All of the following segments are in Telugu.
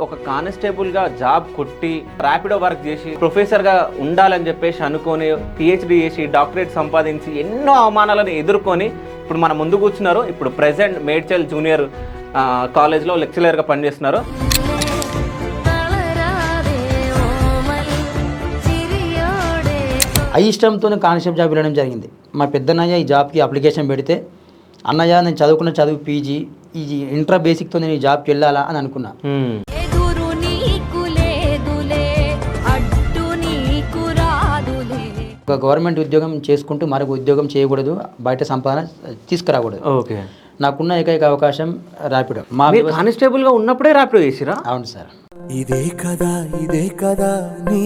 ఒక కానిస్టేబుల్గా జాబ్ కొట్టి ర్యాపిడో వర్క్ చేసి ప్రొఫెసర్గా ఉండాలని చెప్పేసి అనుకొని పిహెచ్డి చేసి డాక్టరేట్ సంపాదించి ఎన్నో అవమానాలను ఎదుర్కొని ఇప్పుడు మన ముందు కూర్చున్నారు. ఇప్పుడు ప్రెసెంట్ మేడ్చల్ జూనియర్ కాలేజ్లో లెక్చరర్గా పనిచేస్తున్నారు. ఇష్టంతో కానిస్టేబుల్ జాబ్ వెళ్ళడం జరిగింది. మా పెద్దన్నయ్య ఈ జాబ్కి అప్లికేషన్ పెడితే, అన్నయ్య నేను చదువుకున్న చదువు పీజీ, ఈ ఇంటర్ బేసిక్తో నేను ఈ జాబ్కి వెళ్ళాలా అని అనుకున్నా. ఒక గవర్నమెంట్ ఉద్యోగం చేసుకుంటూ మరొక ఉద్యోగం చేయకూడదు, బయట సంపాదన తీసుకురాకూడదు. ఓకే, నాకున్న ఏకైక అవకాశం ర్యాపిడో. మా కానిస్టేబుల్గా ఉన్నప్పుడే ర్యాపిడో చేసిరా? అవును సార్. ఇదే కదా నీ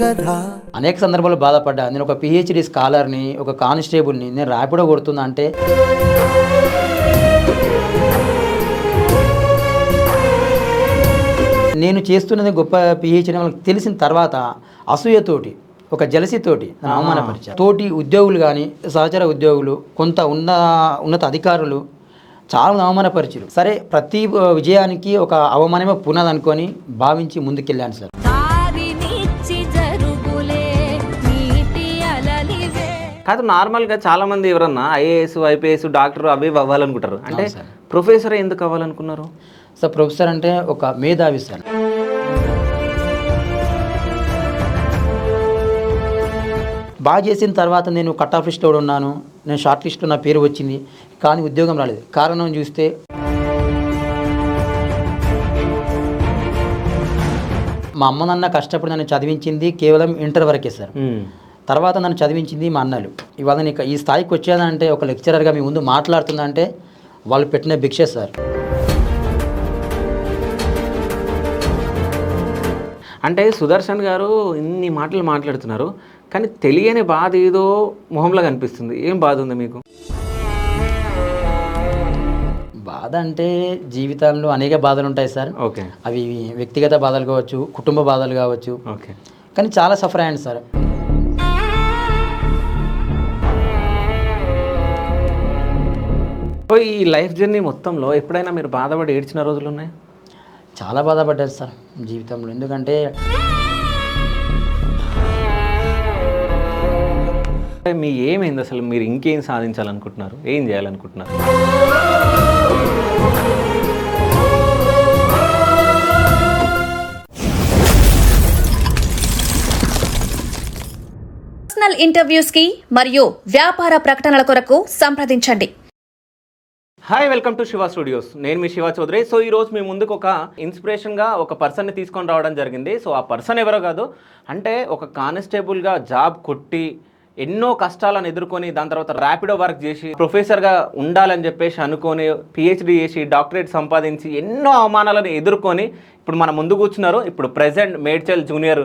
కథ. అనేక సందర్భాల్లో బాధపడ్డా. నేను ఒక పిహెచ్డి స్కాలర్ని, ఒక కానిస్టేబుల్ని, నేను ర్యాపిడో కొడుతున్నా అంటే నేను చేస్తున్నది గొప్ప పిహెచ్డి వాళ్ళకి తెలిసిన తర్వాత అసూయతోటి, ఒక జలసితోటి నన్ను అవమానపరిచారు. తోటి ఉద్యోగులు కానీ, సహచర ఉద్యోగులు, కొంత ఉన్నత అధికారులు చాలా అవమానపరిచారు. సరే, ప్రతి విజయానికి ఒక అవమానమే పునాది అనుకొని భావించి ముందుకెళ్ళాను సార్. కాదు, నార్మల్గా చాలా మంది ఎవరన్నా ఐఏఎస్, ఐపీఎస్, డాక్టర్ అవి అవ్వాలనుకుంటారు. అంటే ప్రొఫెసర్ ఎందుకు అవ్వాలనుకున్నారు? సార్, ప్రొఫెసర్ అంటే ఒక మేధావి సార్. బాగా చేసిన తర్వాత నేను కట్ ఆఫ్ లిస్ట్లో ఉన్నాను, నేను షార్ట్ లిస్ట్లో నా పేరు వచ్చింది, కానీ ఉద్యోగం రాలేదు. కారణం చూస్తే మా అమ్మ నాన్న కష్టపడి నన్ను చదివించింది కేవలం ఇంటర్ వరకే సార్. తర్వాత నన్ను చదివించింది మా అన్నలు. ఇవాళ నీకు ఈ స్థాయికి వచ్చేదంటే, ఒక లెక్చరర్గా మీ ముందు మాట్లాడుతుందంటే వాళ్ళు పెట్టిన భిక్ష సార్. అంటే సుదర్శన్ గారు ఇన్ని మాటలు మాట్లాడుతున్నారు, కానీ తెలియని బాధ ఏదో మొహంలో కనిపిస్తుంది. ఏం బాధ ఉంది మీకు? బాధ అంటే జీవితంలో అనేక బాధలు ఉంటాయి సార్. ఓకే, అవి వ్యక్తిగత బాధలు కావచ్చు, కుటుంబ బాధలు కావచ్చు. ఓకే, కానీ చాలా సఫర్ అయ్యాను సార్. ఈ లైఫ్ జర్నీ మొత్తంలో ఎప్పుడైనా మీరు బాధపడి ఏడ్చిన రోజులు ఉన్నాయి? చాలా బాధపడ్డారు సార్ జీవితంలో. ఎందుకంటే మీ ఏమైంది అసలు? మీరు ఇంకేం సాధించాలనుకుంటున్నారు? ఏం చేయాలనుకుంటున్నారు? పర్సనల్ ఇంటర్వ్యూస్ కి మరియు వ్యాపార ప్రకటనల కొరకు సంప్రదించండి. Hi, welcome to Shiva studios. నేను మీ శివ చౌదరి. సో ఈరోజు మీ ముందుకు ఒక ఇన్స్పిరేషన్గా ఒక పర్సన్ని తీసుకొని రావడం జరిగింది. సో ఆ పర్సన్ ఎవరో కాదు, అంటే ఒక కానిస్టేబుల్గా జాబ్ కొట్టి ఎన్నో కష్టాలను ఎదుర్కొని దాని తర్వాత ర్యాపిడో వర్క్ చేసి ప్రొఫెసర్గా ఉండాలని చెప్పేసి అనుకొని పిహెచ్డి చేసి డాక్టరేట్ సంపాదించి ఎన్నో అవమానాలను ఎదుర్కొని ఇప్పుడు మన ముందు కూర్చున్నారు. ఇప్పుడు ప్రెసెంట్ మేడ్చల్ జూనియర్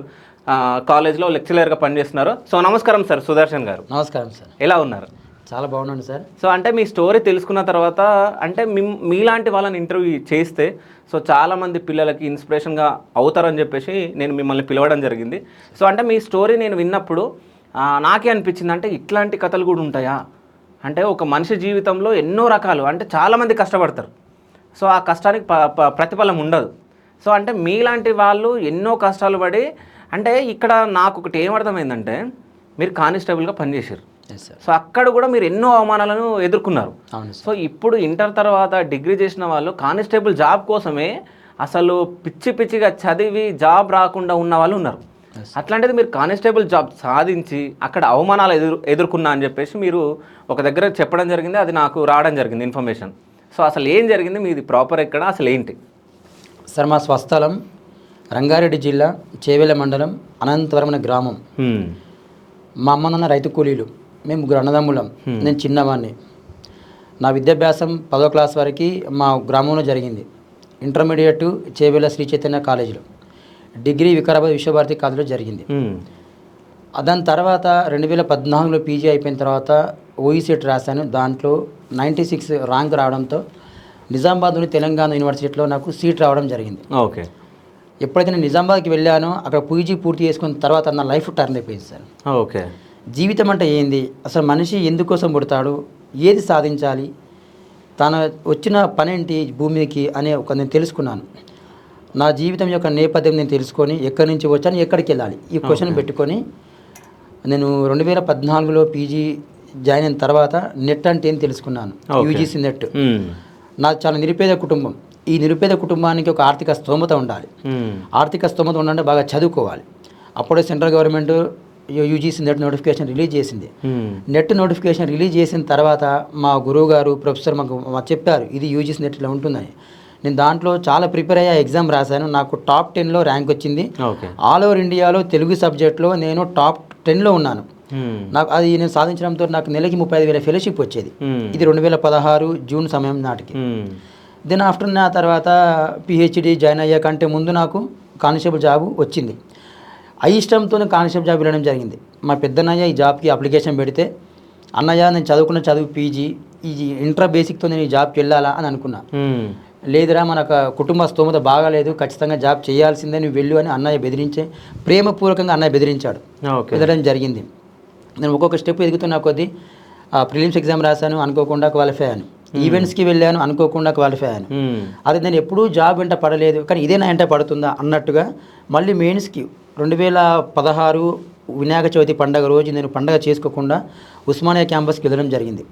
కాలేజ్లో లెక్చరర్గా పనిచేస్తున్నారు. సో నమస్కారం సార్, సుదర్శన్ గారు. నమస్కారం సార్. ఎలా ఉన్నారు? చాలా బాగున్నాను సార్. సో అంటే మీ స్టోరీ తెలుసుకున్న తర్వాత, అంటే మీలాంటి వాళ్ళని ఇంటర్వ్యూ చేస్తే సో చాలామంది పిల్లలకి ఇన్స్పిరేషన్గా అవుతారని చెప్పేసి నేను మిమ్మల్ని పిలవడం జరిగింది. సో అంటే మీ స్టోరీ నేను విన్నప్పుడు నాకే అనిపించింది, అంటే ఇట్లాంటి కథలు కూడా ఉంటాయా? అంటే ఒక మనిషి జీవితంలో ఎన్నో రకాలు, అంటే చాలామంది కష్టపడతారు, సో ఆ కష్టానికి ప్రతిఫలం ఉండదు. సో అంటే మీలాంటి వాళ్ళు ఎన్నో కష్టాలు పడి, అంటే ఇక్కడ నాకు ఒకటి ఏమర్థమైందంటే, మీరు కానిస్టేబుల్గా పనిచేశారు. సో అక్కడ కూడా మీరు ఎన్నో అవమానాలను ఎదుర్కొన్నారు. సో ఇప్పుడు ఇంటర్ తర్వాత డిగ్రీ చేసిన వాళ్ళు కానిస్టేబుల్ జాబ్ కోసమే అసలు పిచ్చిగా చదివి జాబ్ రాకుండా ఉన్న వాళ్ళు ఉన్నారు. అట్లాంటిది మీరు కానిస్టేబుల్ జాబ్ సాధించి అక్కడ అవమానాలు ఎదుర్కొన్నా అని చెప్పేసి మీరు ఒక దగ్గర చెప్పడం జరిగింది. అది నాకు రావడం జరిగింది ఇన్ఫర్మేషన్. సో అసలు ఏం జరిగింది, మీది ప్రాపర్ ఎక్కడ, అసలు ఏంటి? సార్, మా స్వస్థలం రంగారెడ్డి జిల్లా చేవెళ్ళ మండలం అనంతవరం అనే గ్రామం. మా అమ్మ నాన్న రైతు కూలీలు, మేము ముగ్గురు అన్నదమ్ములం. నేను చిన్నవాడిని. నా విద్యాభ్యాసం 10వ క్లాస్ వరకు మా గ్రామంలో జరిగింది. ఇంటర్మీడియట్ చేవెళ్ళ శ్రీ చైతన్య కాలేజీలో, డిగ్రీ వికారాబాద్ విశ్వభారతి కాలేజీలో జరిగింది. దాని తర్వాత 2014లో పీజీ అయిపోయిన తర్వాత ఓఈసెట్ రాశాను. దాంట్లో 96 ర్యాంక్ రావడంతో నిజామాబాద్లోని తెలంగాణ యూనివర్సిటీలో నాకు సీట్ రావడం జరిగింది. ఓకే. ఎప్పుడైతే నేను నిజామాబాద్కి వెళ్ళానో, అక్కడ పీజీ పూర్తి చేసుకున్న తర్వాత నా లైఫ్ టర్న్ అయిపోయింది సార్. ఓకే. జీవితం అంటే ఏంది, అసలు మనిషి ఎందుకోసం పుడతాడు, ఏది సాధించాలి, తన వచ్చిన పనేంటి భూమికి అనే నేను తెలుసుకున్నాను. నా జీవితం యొక్క నేపథ్యం నేను తెలుసుకొని ఎక్కడి నుంచి వచ్చాను ఎక్కడికి వెళ్ళాలి ఈ క్వశ్చన్ పెట్టుకొని నేను 2014లో పీజీ జాయిన్ అయిన తర్వాత నెట్ అంటే ఏం తెలుసుకున్నాను. UGC net. నాది చాలా నిరుపేద కుటుంబం. ఈ నిరుపేద కుటుంబానికి ఒక ఆర్థిక స్తోమత ఉండాలి. ఆర్థిక స్తోమత ఉండాలంటే బాగా చదువుకోవాలి. అప్పుడే central government UGC net notification release చేసింది. నెట్ నోటిఫికేషన్ రిలీజ్ చేసిన తర్వాత మా గురువు గారు ప్రొఫెసర్ మాకు చెప్పారు ఇది యూజీసీ నెట్ ఇలా ఉంటుందని. నేను దాంట్లో చాలా ప్రిపేర్ అయ్యా, ఎగ్జామ్ రాశాను. నాకు టాప్ 10లో ర్యాంక్ వచ్చింది. ఆల్ ఓవర్ ఇండియాలో తెలుగు సబ్జెక్ట్లో నేను టాప్ 10లో ఉన్నాను. నాకు అది నేను సాధించడంతో నాకు నెలకి 35,000 ఫెలోషిప్ వచ్చేది. ఇది 2016 జూన్ సమయం నాటికి. దెన్ ఆఫ్టర్ నా తర్వాత పిహెచ్డి జాయిన్ అయ్యాకంటే ముందు నాకు కానిస్టేబుల్ జాబ్ వచ్చింది. ఇష్టంతో కానిస్టేబుల్ జాబ్ వెళ్ళడం జరిగింది. మా పెద్దన్నయ్య ఈ జాబ్కి అప్లికేషన్ పెడితే అన్నయ్య నేను చదువుకున్న చదువు పీజీ ఈ ఇంటర్ బేసిక్తో నేను ఈ జాబ్కి వెళ్ళాలా అని అనుకున్నా. లేదురా మనకు కుటుంబ స్తోమత బాగాలేదు, ఖచ్చితంగా జాబ్ చేయాల్సిందే నువ్వు వెళ్ళు అని అన్నయ్య బెదిరించే ప్రేమపూర్వకంగా అన్నయ్య బెదిరించాడు. బెదరడం జరిగింది. నేను ఒక్కొక్క స్టెప్ ఎదుగుతున్న కొద్దీ ప్రిలిమ్స్ ఎగ్జామ్ రాశాను, అనుకోకుండా క్వాలిఫై అయ్యాను. ఈవెంట్స్కి వెళ్ళాను, అనుకోకుండా క్వాలిఫై అయ్యాను. అది నేను ఎప్పుడూ జాబ్ వెంట పడలేదు, కానీ ఇదే నా వెంట పడుతుందా అన్నట్టుగా మళ్ళీ మెయిన్స్కి 2016 వినాయక చవితి పండగ రోజు నేను పండగ చేసుకోకుండా ఉస్మానియా క్యాంపస్కి వెళ్ళడం జరిగింది.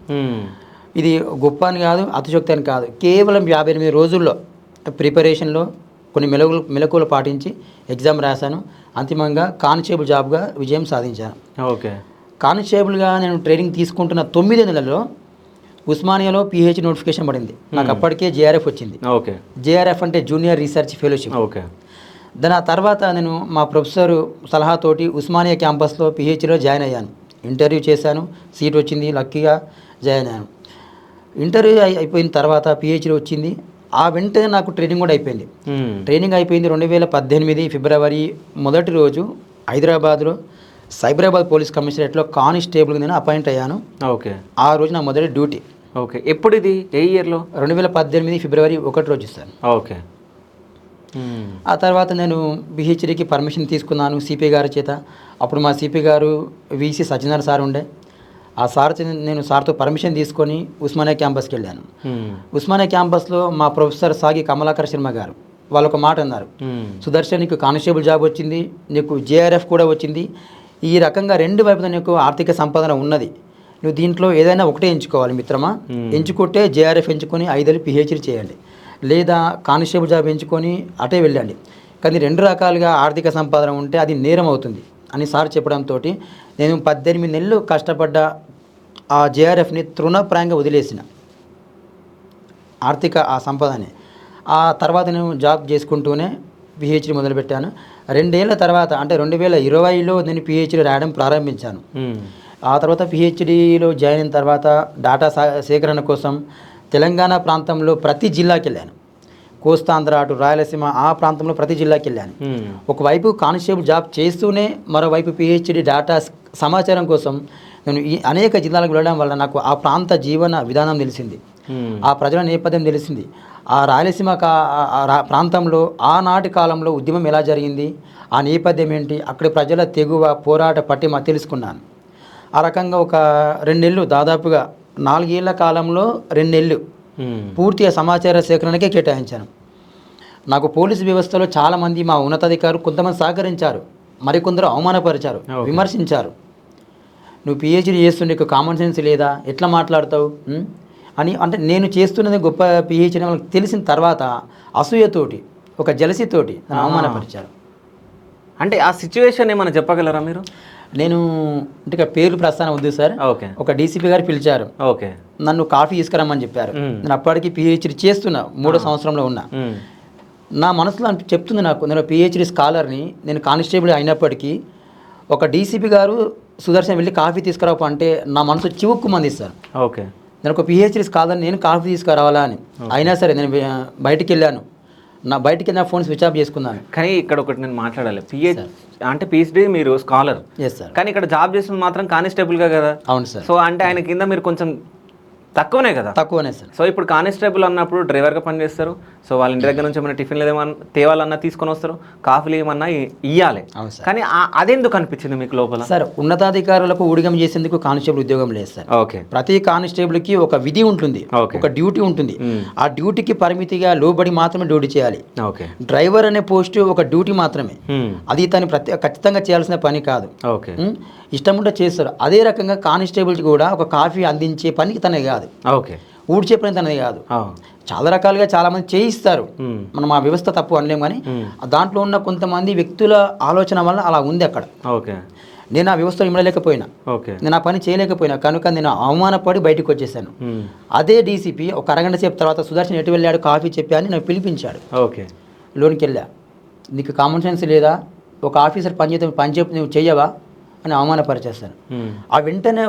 ఇది గొప్ప అని కాదు, అతిశక్తి అని కాదు, కేవలం 58 రోజుల్లో ప్రిపరేషన్లో కొన్ని మెలకువలు పాటించి ఎగ్జామ్ రాశాను. అంతిమంగా కానిస్టేబుల్ జాబ్గా విజయం సాధించాను. కానిస్టేబుల్గా నేను ట్రైనింగ్ తీసుకుంటున్న 9 నెలల్లో ఉస్మానియాలో పిహెచ్ నోటిఫికేషన్ పడింది. నాకు అప్పటికే జేఆర్ఎఫ్ వచ్చింది. జేఆర్ఎఫ్ అంటే జూనియర్ రీసెర్చ్ ఫెలోషిప్. దాని ఆ తర్వాత నేను మా ప్రొఫెసర్ సలహాతోటి ఉస్మానియా క్యాంపస్లో పిహెచ్లో జాయిన్ అయ్యాను. ఇంటర్వ్యూ చేశాను, సీట్ వచ్చింది, లక్కీగా జాయిన్ అయ్యాను. ఇంటర్వ్యూ అయిపోయిన తర్వాత పిహెచ్డీ వచ్చింది. ఆ వెంటనే నాకు ట్రైనింగ్ కూడా అయిపోయింది. ట్రైనింగ్ అయిపోయింది 2018 ఫిబ్రవరి మొదటి రోజు హైదరాబాద్లో సైబరాబాద్ పోలీస్ కమిషనరేట్లో కానిస్టేబుల్గా నేను అపాయింట్ అయ్యాను. ఆ రోజు నా మొదటి డ్యూటీ. ఎప్పుడు ఇది ఏ ఇయర్లో? 2018 ఫిబ్రవరి 1 రోజు ఇస్తాను. ఆ తర్వాత నేను పిహెచ్డీకి పర్మిషన్ తీసుకున్నాను సిపి గారి చేత. అప్పుడు మా సిపి గారు విసి సత్యనారాయణ సార్ ఉండే. ఆ సార్ నేను సార్తో పర్మిషన్ తీసుకొని ఉస్మానియా క్యాంపస్కి వెళ్ళాను. ఉస్మానియా క్యాంపస్లో మా ప్రొఫెసర్ సాగి కమలాకర్ శర్మ గారు వాళ్ళు ఒక మాట అన్నారు, సుదర్శన్ నీకు కానిస్టేబుల్ జాబ్ వచ్చింది, నీకు జేఆర్ఎఫ్ కూడా వచ్చింది, ఈ రకంగా 2 వైపున నీకు ఆర్థిక సంపాదన ఉన్నది, నువ్వు దీంట్లో ఏదైనా ఒకటే ఎంచుకోవాలి మిత్రమా. ఎంచుకుంటే జేఆర్ఎఫ్ ఎంచుకొని 5 ఏళ్ళు పిహెచ్డీ చేయండి, లేదా కానిస్టేబుల్ జాబ్ ఎంచుకొని అటే వెళ్ళండి. కానీ 2 రకాలుగా ఆర్థిక సంపాదన ఉంటే అది నేరం అవుతుంది అని సార్ చెప్పడంతో నేను 18 నెలలు కష్టపడ్డ ఆ జేఆర్ఎఫ్ని తృణప్రాయంగా వదిలేసిన ఆర్థిక ఆ సంపదని. ఆ తర్వాత నేను జాబ్ చేసుకుంటూనే పిహెచ్డీ మొదలుపెట్టాను. 2 ఏళ్ల తర్వాత అంటే 2020లో నేను పిహెచ్డీ రాయడం ప్రారంభించాను. ఆ తర్వాత పిహెచ్డీలో జాయిన్ అయిన తర్వాత డేటా సేకరణ కోసం తెలంగాణ ప్రాంతంలో ప్రతి జిల్లాకి వెళ్ళాను. కోస్తాంధ్ర అటు రాయలసీమ ఆ ప్రాంతంలో ప్రతి జిల్లాకి వెళ్ళాను. ఒకవైపు కానిస్టేబుల్ జాబ్ చేస్తూనే మరోవైపు పిహెచ్డీ డేటా సమాచారం కోసం నేను ఈ అనేక జిల్లాలకు వెళ్ళడం వల్ల నాకు ఆ ప్రాంత జీవన విధానం తెలిసింది, ఆ ప్రజల నేపథ్యం తెలిసింది. ఆ రాయలసీమ ప్రాంతంలో ఆనాటి కాలంలో ఉద్యమం ఎలా జరిగింది, ఆ నేపథ్యం ఏంటి, అక్కడి ప్రజల తెగువ పోరాట పట్టిమ తెలుసుకున్నాను. ఆ రకంగా ఒక 2 నెలలు దాదాపుగా 4 ఏళ్ల కాలంలో 2 నెలలు పూర్తిగా సమాచార సేకరణకే కేటాయించాను. నాకు పోలీసు వ్యవస్థలో చాలామంది మా ఉన్నతాధికారులు కొంతమంది సహకరించారు, మరికొందరు అవమానపరిచారు, విమర్శించారు. నువ్వు పిహెచ్డీ చేస్తుండే నీకు కామన్ సెన్స్ లేదా, ఎట్లా మాట్లాడతావు అని. అంటే నేను చేస్తున్నది గొప్ప పిహెచ్డీ వాళ్ళకి తెలిసిన తర్వాత అసూయతోటి ఒక జలసితోటి నన్ను అవమానపరిచారు. అంటే ఆ సిచ్యువేషన్ ఏమైనా చెప్పగలరా మీరు? నేను అంటే పేర్లు ప్రస్తావన వద్దు సార్. ఒక డీసీపీ గారు పిలిచారు, నన్ను కాఫీ తీసుకురమ్మని చెప్పారు. నేను అప్పటికి పిహెచ్డీ చేస్తున్నా, 3వ సంవత్సరంలో ఉన్నా. నా మనసులో చెప్తుంది నాకు, నేను పిహెచ్డీ స్కాలర్ని, నేను కానిస్టేబుల్ అయినప్పటికీ ఒక డీసీపీ గారు సుదర్శన్ వెళ్ళి కాఫీ తీసుకురావు అంటే నా మనసు చివుక్కుమంది సార్. నేను ఒక పిహెచ్డీ స్కాలర్ని, నేను కాఫీ తీసుకురావాలా అని. అయినా సరే నేను బయటికి వెళ్ళాను. బయటికి వెళ్ళిన ఫోన్ స్విచ్ ఆఫ్ చేసుకున్నాను. కానీ ఇక్కడ ఒకటి నేను మాట్లాడాలి, అంటే పిహెచ్డీ మీరు స్కాలర్, కానీ ఇక్కడ జాబ్ చేస్తుంది మాత్రం కానిస్టేబుల్గా కదా. అవును సార్. సో అంటే ఆయన కింద మీరు కొంచెం తక్కువనే కదా. తక్కువనే సార్. సో ఇప్పుడు కానిస్టేబుల్ అన్నప్పుడు డ్రైవర్గా పనిచేస్తారు, సో వాళ్ళ ఇంటి దగ్గర నుంచి ఏమైనా టిఫిన్లు ఏమన్నా తేవాలన్నా తీసుకొని వస్తారు, కాఫీలు ఏమన్నా ఇవ్వాలి. అవును సార్. కానీ అదెందుకు అనిపించింది మీకు లోపల? సార్, ఉన్నతాధికారులకు ఊడిగం చేసేందుకు కానిస్టేబుల్ ఉద్యోగం లేదు సార్. ఓకే. ప్రతి కానిస్టేబుల్కి ఒక విధి ఉంటుంది, ఓకే. ఒక డ్యూటీ ఉంటుంది. ఆ డ్యూటీకి పరిమితిగా లోబడి మాత్రమే డ్యూటీ చేయాలి. ఓకే. డ్రైవర్ అనే పోస్ట్ ఒక డ్యూటీ మాత్రమే, అది తను ఖచ్చితంగా చేయాల్సిన పని కాదు. ఓకే. ఇష్టం ఉంటే చేస్తారు. అదే రకంగా కానిస్టేబుల్కి కూడా ఒక కాఫీ అందించే పనికి తనది కాదు, ఓకే, ఊడ్చే పని తనది కాదు. చాలా రకాలుగా చాలామంది చేయిస్తారు, మనం ఆ వ్యవస్థ తప్పు అనలేము. కానీ దాంట్లో ఉన్న కొంతమంది వ్యక్తుల ఆలోచన వల్ల అలా ఉంది అక్కడ. ఓకే. నేను ఆ వ్యవస్థలో ఇమ్మలేకపోయినా, ఓకే, నేను ఆ పని చేయలేకపోయినా కనుక నేను అవమానపడి బయటకు వచ్చేసాను. అదే డీసీపీ ఒక అరగంట సేపు తర్వాత సుదర్శన్ ఎటు వెళ్ళాడు కాఫీ చెప్పా అని నాకు పిలిపించాడు. ఓకే. లోనికి వెళ్ళా, నీకు కామన్ సెన్స్ లేదా, ఒక ఆఫీసర్ పని చెప్పి నువ్వు చెయ్యవా అని అవమానపరిచేస్తాను. ఆ వెంటనే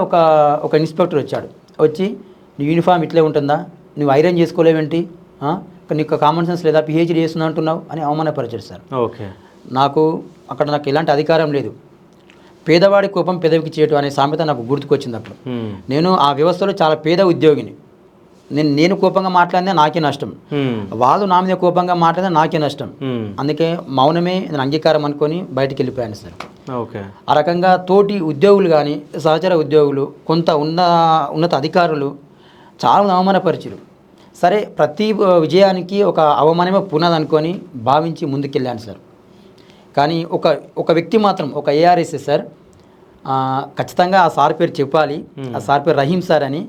ఒక ఇన్స్పెక్టర్ వచ్చాడు, వచ్చి నీ యూనిఫామ్ ఇట్లే ఉంటుందా, నువ్వు ఐరన్ చేసుకోలేవేంటి, నీకు కామన్ సెన్స్ లేదా, పిహెచ్డీ చేస్తున్నా అంటున్నావు అని అవమానపరిచేస్తారు. ఓకే. నాకు ఎలాంటి అధికారం లేదు. పేదవాడి కోపం పెదవికి చేయటం అనే సామెత నాకు గుర్తుకొచ్చింది అప్పుడు. నేను ఆ వ్యవస్థలో చాలా పేద ఉద్యోగిని. నేను కోపంగా మాట్లాడినా నాకే నష్టం, వాళ్ళు నా మీద కోపంగా మాట్లాడినా నాకే నష్టం. అందుకే మౌనమే నేను అంగీకారం అనుకొని బయటికి వెళ్ళిపోయాను సార్. ఓకే. ఆ రకంగా తోటి ఉద్యోగులు కానీ సహచర ఉద్యోగులు, కొంత ఉన్నత అధికారులు చాలా అవమానపరిచారు. సరే, ప్రతి విజయానికి ఒక అవమానమే పునాది అనుకొని భావించి ముందుకెళ్ళాను సార్. కానీ ఒక వ్యక్తి మాత్రం, ఒక ఏఆర్ఎస్ సార్, ఖచ్చితంగా ఆ సార్ పేరు చెప్పాలి. ఆ సార్ పేరు రహీం సార్ అని.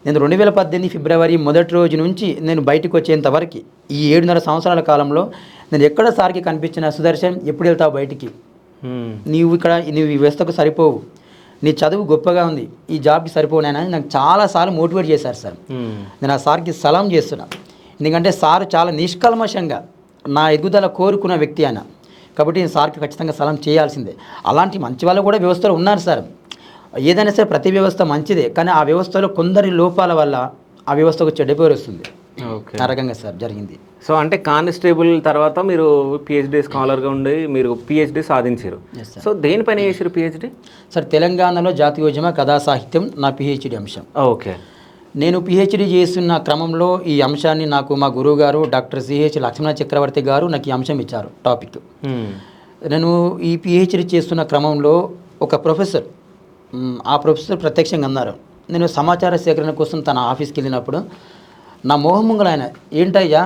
నేను 2018 ఫిబ్రవరి మొదటి రోజు నుంచి నేను బయటకు వచ్చేంత వరకు ఈ 7.5 సంవత్సరాల కాలంలో నేను ఎక్కడ సార్కి కనిపించిన, సుదర్శన్ ఎప్పుడు వెళ్తావు బయటికి, నువ్వు ఈ వ్యవస్థకు సరిపోవు, నీ చదువు గొప్పగా ఉంది, ఈ జాబ్కి సరిపోనాయని నాకు చాలాసార్లు మోటివేట్ చేశారు సార్. నేను ఆ సార్కి సలాం చేస్తున్నా. ఎందుకంటే సార్ చాలా నిష్కల్మషంగా నా ఎదుగుదల కోరుకున్న వ్యక్తి ఆయన. కాబట్టి నేను సార్కి ఖచ్చితంగా సలాం చేయాల్సిందే. అలాంటి మంచి వాళ్ళు కూడా వ్యవస్థలో ఉన్నారు సార్. ఏదైనా సరే ప్రతి వ్యవస్థ మంచిదే, కానీ ఆ వ్యవస్థలో కొందరి లోపాల వల్ల ఆ వ్యవస్థకు చెడ్డ పేరు వస్తుంది. ఆ రకంగా సార్ జరిగింది. సో అంటే కానిస్టేబుల్ తర్వాత మీరు పిహెచ్డీ స్కాలర్గా ఉండి మీరు పిహెచ్డీ సాధించారు. సో దేనిపైన చేశారు పిహెచ్డీ? సార్, తెలంగాణలో జాతీయోద్యమ కథా సాహిత్యం నా పిహెచ్డీ అంశం. ఓకే. నేను పిహెచ్డీ చేస్తున్న క్రమంలో ఈ అంశాన్ని నాకు మా గురువు గారు డాక్టర్ సిహెచ్ లక్ష్మణ చక్రవర్తి గారు నాకు ఈ అంశం ఇచ్చారు టాపిక్. నేను ఈ పిహెచ్డీ చేస్తున్న క్రమంలో ఒక ప్రొఫెసర్, ఆ ప్రొఫెసర్ ప్రత్యక్షంగా అన్నారు. నేను సమాచార సేకరణ కోసం తన ఆఫీస్కి వెళ్ళినప్పుడు నా మోహముంగలు ఆయన, ఏంటయ్యా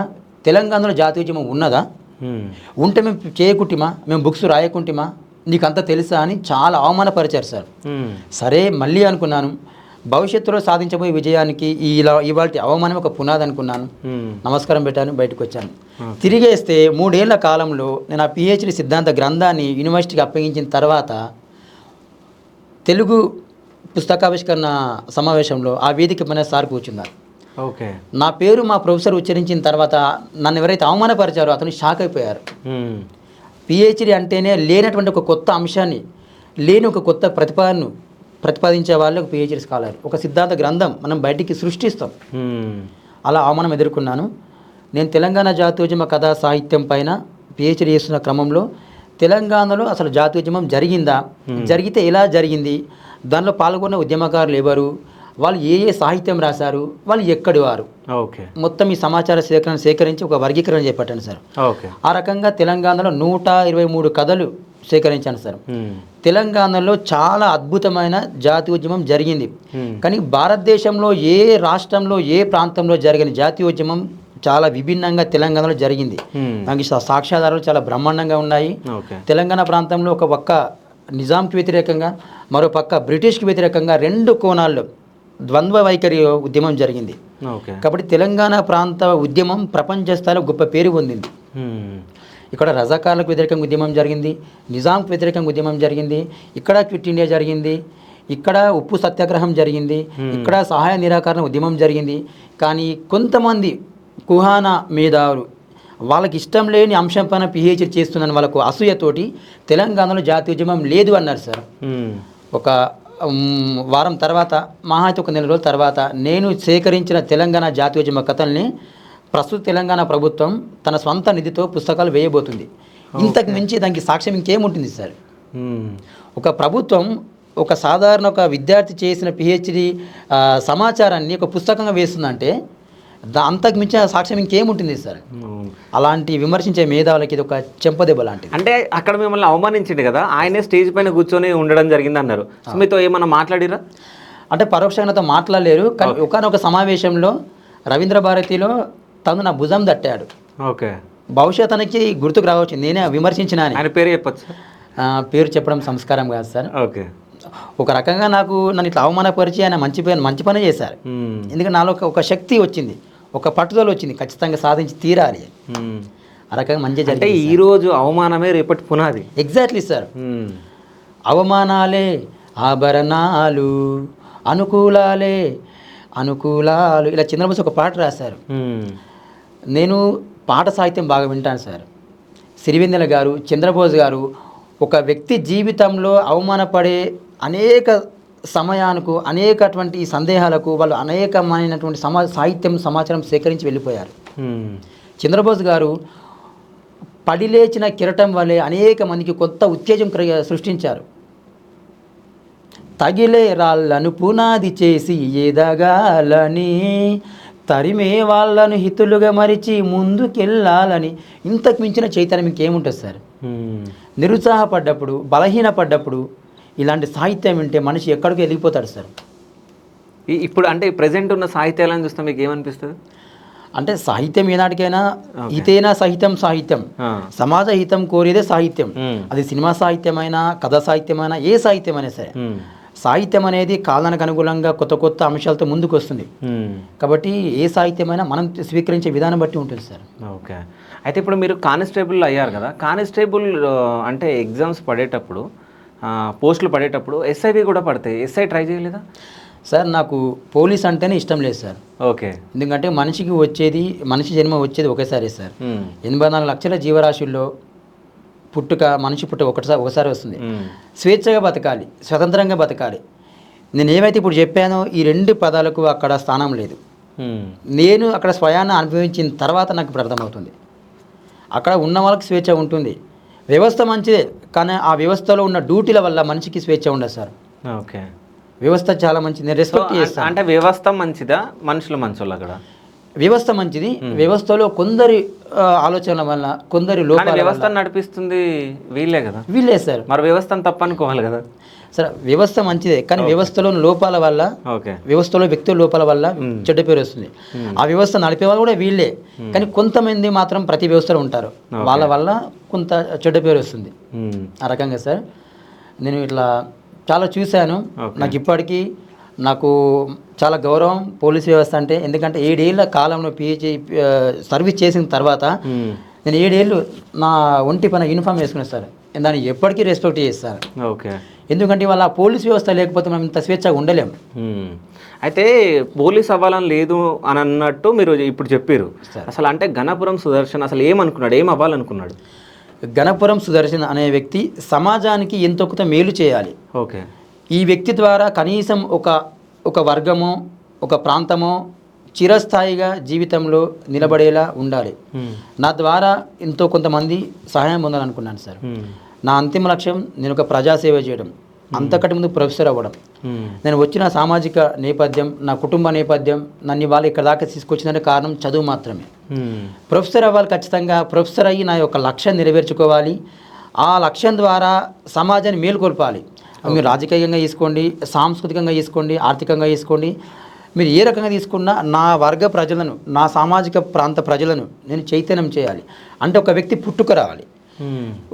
తెలంగాణలో జాతీయోద్యమం ఉన్నదా, ఉంటే మేము చేయకుంటిమా, మేము బుక్స్ రాయకుంటిమా, నీకు అంతా తెలుసా అని చాలా అవమానపరిచారు సార్. సరే మళ్ళీ అనుకున్నాను, భవిష్యత్తులో సాధించబోయే విజయానికి ఇవాళ అవమానం ఒక పునాది అనుకున్నాను. నమస్కారం పెట్టాను, బయటకు వచ్చాను. తిరిగేస్తే 3 ఏళ్ల కాలంలో నేను ఆ పిహెచ్డీ సిద్ధాంత గ్రంథాన్ని యూనివర్సిటీకి అప్పగించిన తర్వాత తెలుగు పుస్తకావిష్కరణ సమావేశంలో ఆ వేదిక పైన సార్ కూర్చున్నారు. ఓకే. నా పేరు మా ప్రొఫెసర్ ఉచ్చరించిన తర్వాత నన్ను ఎవరైతే అవమానపరిచారో అతను షాక్ అయిపోయారు. పిహెచ్డీ అంటేనే లేనటువంటి ఒక కొత్త అంశాన్ని, లేని ఒక కొత్త ప్రతిపాదనను ప్రతిపాదించే వాళ్ళు ఒక పిహెచ్డీ స్కాలర్. ఒక సిద్ధాంత గ్రంథం మనం బయటికి సృష్టిస్తాం. అలా అవమానం ఎదుర్కొన్నాను. నేను తెలంగాణ జాతీయోద్యమ కథా సాహిత్యం పైన పిహెచ్డీ చేస్తున్న క్రమంలో తెలంగాణలో అసలు జాతీయోద్యమం జరిగిందా, జరిగితే ఎలా జరిగింది, దానిలో పాల్గొన్న ఉద్యమకారులు ఎవరు, వాళ్ళు ఏ సాహిత్యం రాశారు, వాళ్ళు ఎక్కడి వారు, ఓకే, మొత్తం ఈ సమాచార సేకరించి ఒక వర్గీకరణ చేపట్టాను సార్. ఓకే. ఆ రకంగా తెలంగాణలో 123 కథలు సేకరించాను సార్. తెలంగాణలో చాలా అద్భుతమైన జాతీయోద్యమం జరిగింది. కానీ భారతదేశంలో ఏ రాష్ట్రంలో ఏ ప్రాంతంలో జరిగిన జాతీయోద్యమం చాలా విభిన్నంగా తెలంగాణలో జరిగింది. దానికి సాక్ష్యాధారాలు చాలా బ్రహ్మాండంగా ఉన్నాయి. తెలంగాణ ప్రాంతంలో ఒక పక్క నిజాంకి వ్యతిరేకంగా, మరో పక్క బ్రిటిష్కి వ్యతిరేకంగా 2 కోణాల్లో ద్వంద్వ వైఖరి ఉద్యమం జరిగింది. కాబట్టి తెలంగాణ ప్రాంత ఉద్యమం ప్రపంచ స్థాయిలో గొప్ప పేరు పొందింది. ఇక్కడ రజాకార్లకు వ్యతిరేకంగా ఉద్యమం జరిగింది, నిజాంకు వ్యతిరేకంగా ఉద్యమం జరిగింది, ఇక్కడ క్విట్ ఇండియా జరిగింది, ఇక్కడ ఉప్పు సత్యాగ్రహం జరిగింది, ఇక్కడ సహాయ నిరాకరణ ఉద్యమం జరిగింది. కానీ కొంతమంది కుహానా మేధావులు వాళ్ళకి ఇష్టం లేని అంశం పైన పిహెచ్డీ చేస్తున్నాను వాళ్ళకు అసూయతోటి తెలంగాణలో జాతీయోద్యమం లేదు అన్నారు సార్. ఒక వారం తర్వాత, మహా అయితే 1 నెల రోజుల తర్వాత నేను సేకరించిన తెలంగాణ జాతీయోద్యమ కథల్ని ప్రస్తుత తెలంగాణ ప్రభుత్వం తన స్వంత నిధితో పుస్తకాలు వేయబోతుంది. ఇంతకు మించి దానికి సాక్ష్యం ఇంకేముంటుంది సార్? ఒక ప్రభుత్వం ఒక సాధారణ ఒక విద్యార్థి చేసిన పిహెచ్డీ సమాచారాన్ని ఒక పుస్తకంగా వేస్తుందంటే అంతకు మించిన సాక్ష్యం ఇంకేముంటుంది సార్. అలాంటి విమర్శించే మేధావులకి ఇది ఒక చెంపదెబ్బ లాంటిది. అంటే అక్కడ మిమ్మల్ని అవమానించింది కదా, ఆయనే స్టేజ్ పైన కూర్చొని ఉండడం జరిగింది అన్నారు. సో మీతో ఏమన్నా మాట్లాడిరా? అంటే పరోక్షంగా మాట్లాడలేరు, కానీ ఒకనొక సమావేశంలో రవీంద్ర భారతిలో తను నా భుజం తట్టాడు. ఓకే. బహుశా తనకి గుర్తుకు రావచ్చు నేనే విమర్శించిన అని. ఆయన పేరు చెప్పచ్చు? పేరు చెప్పడం సంస్కారం కాదు సార్. ఓకే. ఒక రకంగా నన్ను ఇట్లా అవమానపరిచి ఆయన మంచి పని చేశారు. ఎందుకంటే నాలో ఒక శక్తి వచ్చింది, ఒక పట్టుదల వచ్చింది, ఖచ్చితంగా సాధించి తీరాలి. ఆ రకంగా మంచి అంటే జరిగింది. ఈరోజు అవమానమే రేపటి పునాది. Exactly sir. అవమానాలే ఆభరణాలు, అనుకూలాలే అనుకూలాలు, ఇలా చంద్రబోస్ ఒక పాట రాశారు. నేను పాట సాహిత్యం బాగా వింటాను సార్. సిరివెన్నెల గారు, చంద్రబోస్ గారు ఒక వ్యక్తి జీవితంలో అవమానపడే అనేక సమయానికి అనేకటువంటి సందేహాలకు వాళ్ళు అనేకమైనటువంటి సాహిత్యం సమాచారం సేకరించి వెళ్ళిపోయారు. చంద్రబోస్ గారు పడిలేచిన కిరటం వలె అనేక మందికి కొత్త ఉత్తేజం సృష్టించారు. తగిలే రాళ్ళను పునాది చేసి ఎదగాలని, తరిమే వాళ్ళను హితులుగా మరిచి ముందుకెళ్ళాలని, ఇంతకు మించిన చైతన్యం ఇంకేముంటుంది సార్. నిరుత్సాహపడ్డప్పుడు, బలహీనపడ్డప్పుడు ఇలాంటి సాహిత్యం వింటే మనిషి ఎక్కడికి వెళ్ళిపోతాడు సార్. ఇప్పుడు అంటే ప్రజెంట్ ఉన్న సాహిత్యాలను చూస్తే మీకు ఏమనిపిస్తుంది? అంటే సాహిత్యం ఏనాటికైనా హితేనా సహితం సాహిత్యం, సమాజ హితం కోరేదే సాహిత్యం. అది సినిమా సాహిత్యమైనా, కథా సాహిత్యమైనా, ఏ సాహిత్యమైనా సరే సాహిత్యం అనేది కాలానికి అనుగుణంగా కొత్త కొత్త అంశాలతో ముందుకు వస్తుంది. కాబట్టి ఏ సాహిత్యమైనా మనం స్వీకరించే విధానం బట్టి ఉంటుంది సార్. ఓకే. అయితే ఇప్పుడు మీరు కానిస్టేబుల్ అయ్యారు కదా, కానిస్టేబుల్ అంటే ఎగ్జామ్స్ పడేటప్పుడు, పోస్టులు పడేటప్పుడు ఎస్ఐవి కూడా పడతాయి. ఎస్ఐ ట్రై చేయలేదా? సార్ నాకు పోలీస్ అంటేనే ఇష్టం లేదు సార్. ఓకే. ఎందుకంటే మనిషి జన్మ వచ్చేది ఒకేసారి సార్. 84 లక్షల జీవరాశుల్లో మనిషి పుట్ట ఒకసారి వస్తుంది. స్వేచ్ఛగా బతకాలి, స్వతంత్రంగా బతకాలి. నేను ఏమైతే ఇప్పుడు చెప్పానో ఈ 2 పదాలకు అక్కడ స్థానం లేదు. నేను అక్కడ స్వయాన్ని అనుభవించిన తర్వాత నాకు ఇప్పుడు అర్థమవుతుంది. అక్కడ ఉన్న వాళ్ళకి స్వేచ్ఛ ఉంటుంది, వ్యవస్థ మంచిదే, కానీ ఆ వ్యవస్థలో ఉన్న డ్యూటీల వల్ల మనిషికి స్వేచ్ఛ ఉండదు సార్. ఓకే. వ్యవస్థ చాలా మంచిది, నేను రెస్పెక్ట్ చేస్తాను. అంటే వ్యవస్థ మంచిదా, మనుషులు మంచోళ్ళు? అక్కడ వ్యవస్థ మంచిది, వ్యవస్థలో కొందరి ఆలోచనల వల్ల, కొందరి లోపాల వ్యవస్థను నడిపిస్తుంది వీళ్ళే కదా. వీళ్ళే సార్. మరి వ్యవస్థను తప్పనుకోవాలి కదా సార్. వ్యవస్థ మంచిదే, కానీ వ్యవస్థలో లోపాల వల్ల, వ్యవస్థలో వ్యక్తుల లోపాల వల్ల చెడ్డ పేరు వస్తుంది. ఆ వ్యవస్థ నడిపే వాళ్ళు కూడా వీళ్ళే, కానీ కొంతమంది మాత్రం ప్రతి వ్యవస్థలో ఉంటారు, వాళ్ళ వల్ల కొంత చెడ్డ పేరు వస్తుంది. ఆ రకంగా సార్ నేను ఇట్లా చాలా చూశాను. నాకు ఇప్పటికీ నాకు చాలా గౌరవం పోలీస్ వ్యవస్థ అంటే. ఎందుకంటే 7 ఏళ్ళ కాలంలో పిహెచ్డి సర్వీస్ చేసిన తర్వాత నేను 7 ఏళ్ళు నా ఒంటి పైన యూనిఫామ్ వేసుకున్నాను సార్. దాన్ని ఎప్పటికీ రెస్పెక్ట్ చేస్తాను. ఓకే. ఎందుకంటే వాళ్ళ పోలీస్ వ్యవస్థ లేకపోతే మనం ఇంత స్వేచ్ఛగా ఉండలేము. అయితే పోలీస్ అవ్వాలని లేదు అని అన్నట్టు మీరు ఇప్పుడు చెప్పారు. అసలు అంటే గణపురం సుదర్శన్ అసలు ఏమనుకున్నాడు, ఏం అవ్వాలనుకున్నాడు? గణపురం సుదర్శన్ అనే వ్యక్తి సమాజానికి ఎంతో కొంత మేలు చేయాలి. ఓకే. ఈ వ్యక్తి ద్వారా కనీసం ఒక వర్గమో, ఒక ప్రాంతమో చిరస్థాయిగా జీవితంలో నిలబడేలా ఉండాలి. నా ద్వారా ఎంతో కొంతమంది సహాయం పొందాలనుకున్నాను సార్. నా అంతిమ లక్ష్యం నేను ఒక ప్రజాసేవ చేయడం, అంతకంటే ముందు ప్రొఫెసర్ అవ్వడం. నేను వచ్చిన సామాజిక నేపథ్యం, నా కుటుంబ నేపథ్యం నన్ను వాళ్ళు ఇక్కడ దాకా తీసుకొచ్చిందంటే కారణం చదువు మాత్రమే. ప్రొఫెసర్ అవ్వాలి, ఖచ్చితంగా ప్రొఫెసర్ అయ్యి నా యొక్క లక్ష్యం నెరవేర్చుకోవాలి. ఆ లక్ష్యం ద్వారా సమాజాన్ని మేలుకొల్పాలి. మీరు రాజకీయంగా తీసుకోండి, సాంస్కృతికంగా తీసుకోండి, ఆర్థికంగా తీసుకోండి, మీరు ఏ రకంగా తీసుకున్నా నా వర్గ ప్రజలను, నా సామాజిక ప్రాంత ప్రజలను నేను చైతన్యం చేయాలి. అంటే ఒక వ్యక్తి పుట్టుక రావాలి.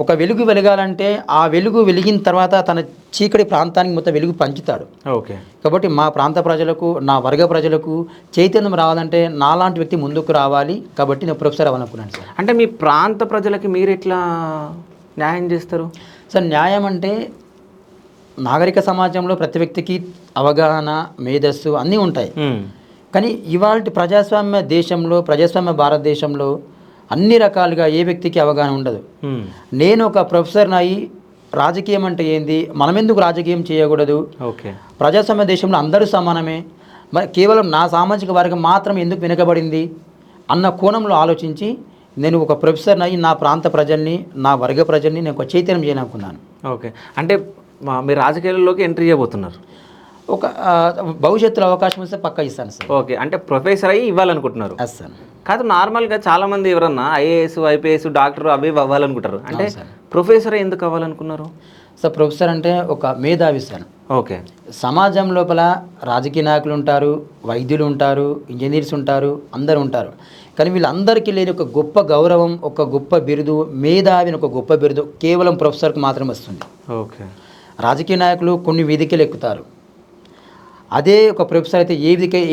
ఒక వెలుగు వెలగాలంటే ఆ వెలుగు వెలిగిన తర్వాత తన చీకటి ప్రాంతానికి మొత్తం వెలుగు పంచుతాడు. ఓకే. కాబట్టి మా ప్రాంత ప్రజలకు, నా వర్గ ప్రజలకు చైతన్యం రావాలంటే నాలాంటి వ్యక్తి ముందుకు రావాలి. కాబట్టి నేను ప్రొఫెసర్ అవ్వాలనుకున్నాను సార్. అంటే మీ ప్రాంత ప్రజలకి మీరు ఎట్లా న్యాయం చేస్తారు సార్? న్యాయం అంటే నాగరిక సమాజంలో ప్రతి వ్యక్తికి అవగాహన, మేధస్సు అన్నీ ఉంటాయి. కానీ ఇవాళ ప్రజాస్వామ్య దేశంలో, ప్రజాస్వామ్య భారతదేశంలో అన్ని రకాలుగా ఏ వ్యక్తికి అవగాహన ఉండదు. నేను ఒక ప్రొఫెసర్ని అయ్యి రాజకీయం అంటే ఏంది, మనం ఎందుకు రాజకీయం చేయకూడదు, ప్రజాస్వామ్య దేశంలో అందరూ సమానమే, మరి కేవలం నా సామాజిక వర్గం మాత్రం ఎందుకు వెనుకబడింది అన్న కోణంలో ఆలోచించి నేను ఒక ప్రొఫెసర్ని అయ్యి నా ప్రాంత ప్రజల్ని, నా వర్గ ప్రజల్ని నేను ఒక చైతన్యం చేయాలనుకున్నాను. ఓకే. అంటే మీరు రాజకీయాల్లోకి ఎంట్రీ చేయబోతున్నారు? ఒక భవిష్యత్తులో అవకాశం వస్తే పక్కా ఇస్తాను సార్. ఓకే, అంటే ప్రొఫెసర్ అయ్యి ఇవ్వాలనుకుంటున్నారు. Yes sir. కాదు, నార్మల్గా చాలామంది ఎవరన్నా ఐఏఎస్, ఐపీఎస్, డాక్టర్ అవి ఇవి అవ్వాలనుకుంటారు. అంటే ప్రొఫెసర్ ఎందుకు అవ్వాలనుకున్నారు? సార్ ప్రొఫెసర్ అంటే ఒక మేధావి సార్. ఓకే. సమాజం లోపల రాజకీయ నాయకులు ఉంటారు, వైద్యులు ఉంటారు, ఇంజనీర్స్ ఉంటారు, అందరూ ఉంటారు. కానీ వీళ్ళందరికీ లేని ఒక గొప్ప గౌరవం, ఒక గొప్ప బిరుదు, మేధావిని ఒక గొప్ప బిరుదు కేవలం ప్రొఫెసర్కి మాత్రమే వస్తుంది. ఓకే. రాజకీయ రాజకీయ నాయకులు కొన్ని వేదికలు ఎక్కుతారు, అదే ఒక ప్రొఫెసర్ అయితే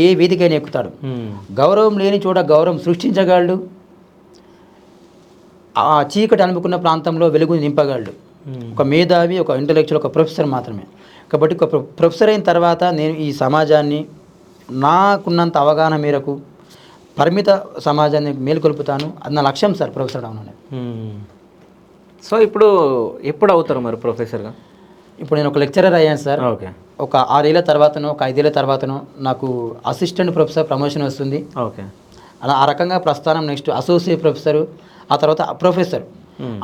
ఏ వేదికైనా ఎక్కుతాడు. గౌరవం లేని చోట గౌరవం సృష్టించగలడు, ఆ చీకటి అనుకున్న ప్రాంతంలో వెలుగుని నింపగలడు. ఒక మేధావి, ఒక ఇంటలెక్చువల్, ఒక ప్రొఫెసర్ మాత్రమే. కాబట్టి ఒక ప్రొఫెసర్ అయిన తర్వాత నేను ఈ సమాజాన్ని నాకున్నంత అవగాహన మేరకు పరిమిత సమాజాన్ని మేలుకొల్పుతాను. అది నా లక్ష్యం సార్, ప్రొఫెసర్ అవడం. సో ఇప్పుడు ఎప్పుడు అవుతారు మరి ప్రొఫెసర్గా? ఇప్పుడు నేను ఒక లెక్చరర్ అయ్యాను సార్. ఓకే. ఒక 6 ఏళ్ళ తర్వాతనో, ఒక 5 ఏళ్ళ తర్వాతనో నాకు అసిస్టెంట్ ప్రొఫెసర్ ప్రమోషన్ వస్తుంది. ఓకే. అలా ఆ రకంగా ప్రస్థానం. నెక్స్ట్ అసోసియేట్ ప్రొఫెసర్, ఆ తర్వాత ప్రొఫెసర్.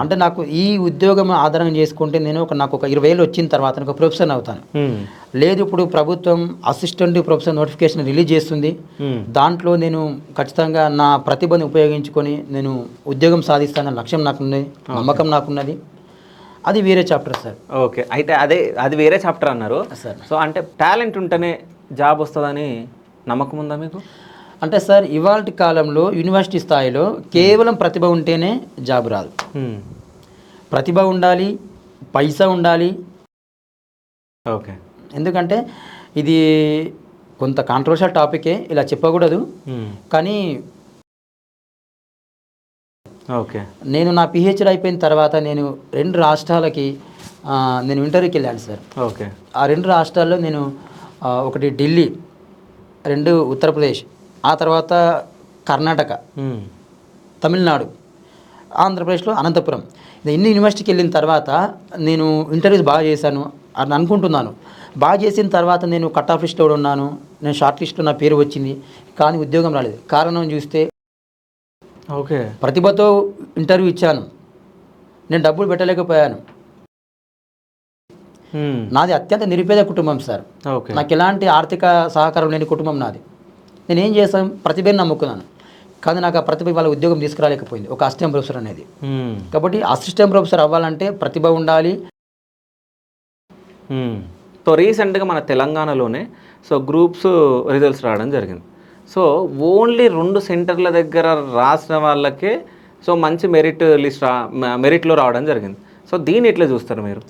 అంటే నాకు ఈ ఉద్యోగం ఆధారం చేసుకుంటే నేను నాకు ఒక 20 ఏళ్ళు వచ్చిన తర్వాత ఒక ప్రొఫెసర్ అవుతాను. లేదు, ఇప్పుడు ప్రభుత్వం అసిస్టెంట్ ప్రొఫెసర్ నోటిఫికేషన్ రిలీజ్ చేస్తుంది. దాంట్లో నేను ఖచ్చితంగా నా ప్రతిభను ఉపయోగించుకొని నేను ఉద్యోగం సాధిస్తానన్న లక్ష్యం నాకున్నది, నమ్మకం నాకున్నది. అది వేరే చాప్టర్ సార్. ఓకే. అయితే అది వేరే చాప్టర్ అన్నారు సార్. సో అంటే టాలెంట్ ఉంటేనే జాబ్ వస్తుందని నమ్మకం ఉందా మీకు? అంటే సార్ ఇవాల్టి కాలంలో యూనివర్సిటీ స్థాయిలో కేవలం ప్రతిభ ఉంటేనే జాబ్ రాదు. ప్రతిభ ఉండాలి, పైసా ఉండాలి. ఓకే. ఎందుకంటే ఇది కొంత కాంట్రవర్షియల్ టాపికే, ఇలా చెప్పకూడదు. కానీ ఓకే. నేను నా పిహెచ్డి అయిపోయిన తర్వాత నేను 2 రాష్ట్రాలకి నేను ఇంటర్వ్యూకి వెళ్ళాను సార్. ఓకే. ఆ 2 రాష్ట్రాల్లో నేను ఒకటి ఢిల్లీ, 2 ఉత్తరప్రదేశ్, ఆ తర్వాత కర్ణాటక, తమిళనాడు, ఆంధ్రప్రదేశ్లో అనంతపురం. ఇన్ని యూనివర్సిటీకి వెళ్ళిన తర్వాత నేను ఇంటర్వ్యూస్ బాగా చేశాను అని అనుకుంటున్నాను. బాగా చేసిన తర్వాత నేను కట్ ఆఫ్ లిస్ట్లో కూడా ఉన్నాను, నేను షార్ట్ లిస్ట్లో నా పేరు వచ్చింది, కానీ ఉద్యోగం రాలేదు. కారణం చూస్తే ఓకే, ప్రతిభతో ఇంటర్వ్యూ ఇచ్చాను, నేను డబ్బులు పెట్టలేకపోయాను. నాది అత్యంత నిరుపేద కుటుంబం సార్. నాకు ఎలాంటి ఆర్థిక సహకారం లేని కుటుంబం నాది. నేనేం చేశాను, ప్రతిభను నమ్ముకున్నాను, కానీ నాకు ఆ ప్రతిభ వాళ్ళ ఉద్యోగం తీసుకురాలేకపోయింది ఒక అసిస్టెంట్ ప్రొఫెసర్ అనేది. కాబట్టి అసిస్టెంట్ ప్రొఫెసర్ అవ్వాలంటే ప్రతిభ ఉండాలి. సో రీసెంట్గా మన తెలంగాణలోనే సో గ్రూప్స్ రిజల్ట్స్ రావడం జరిగింది. సో ఓన్లీ 2 సెంటర్ల దగ్గర రాసిన వాళ్ళకే సో మంచి మెరిట్లో రావడం జరిగింది. సో దీన్ని ఎట్లా చూస్తారు మీరు?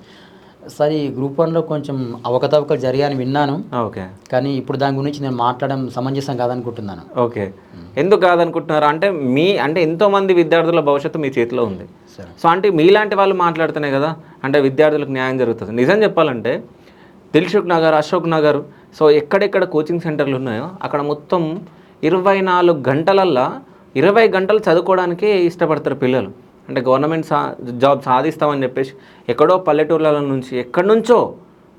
సార్ ఈ గ్రూప్ 1లో కొంచెం అవకతవకలు జరిగాయని విన్నాను. ఓకే. కానీ ఇప్పుడు దాని గురించి నేను మాట్లాడడం సమంజసం కాదనుకుంటున్నాను. ఓకే. ఎందుకు కాదనుకుంటున్నారు? అంటే ఎంతోమంది విద్యార్థుల భవిష్యత్తు మీ చేతిలో ఉంది. సో అంటే మీలాంటి వాళ్ళు మాట్లాడుతున్నాయి కదా, అంటే విద్యార్థులకు న్యాయం జరుగుతుంది. నిజం చెప్పాలంటే దిల్సుఖ్ నగర్, అశోక్ నగర్, సో ఎక్కడెక్కడ కోచింగ్ సెంటర్లు ఉన్నాయో అక్కడ మొత్తం 24 గంటలల్లో 20 గంటలు చదువుకోవడానికే ఇష్టపడతారు పిల్లలు. అంటే గవర్నమెంట్ జాబ్ సాధిస్తామని చెప్పేసి ఎక్కడో పల్లెటూర్ల నుంచి ఎక్కడి నుంచో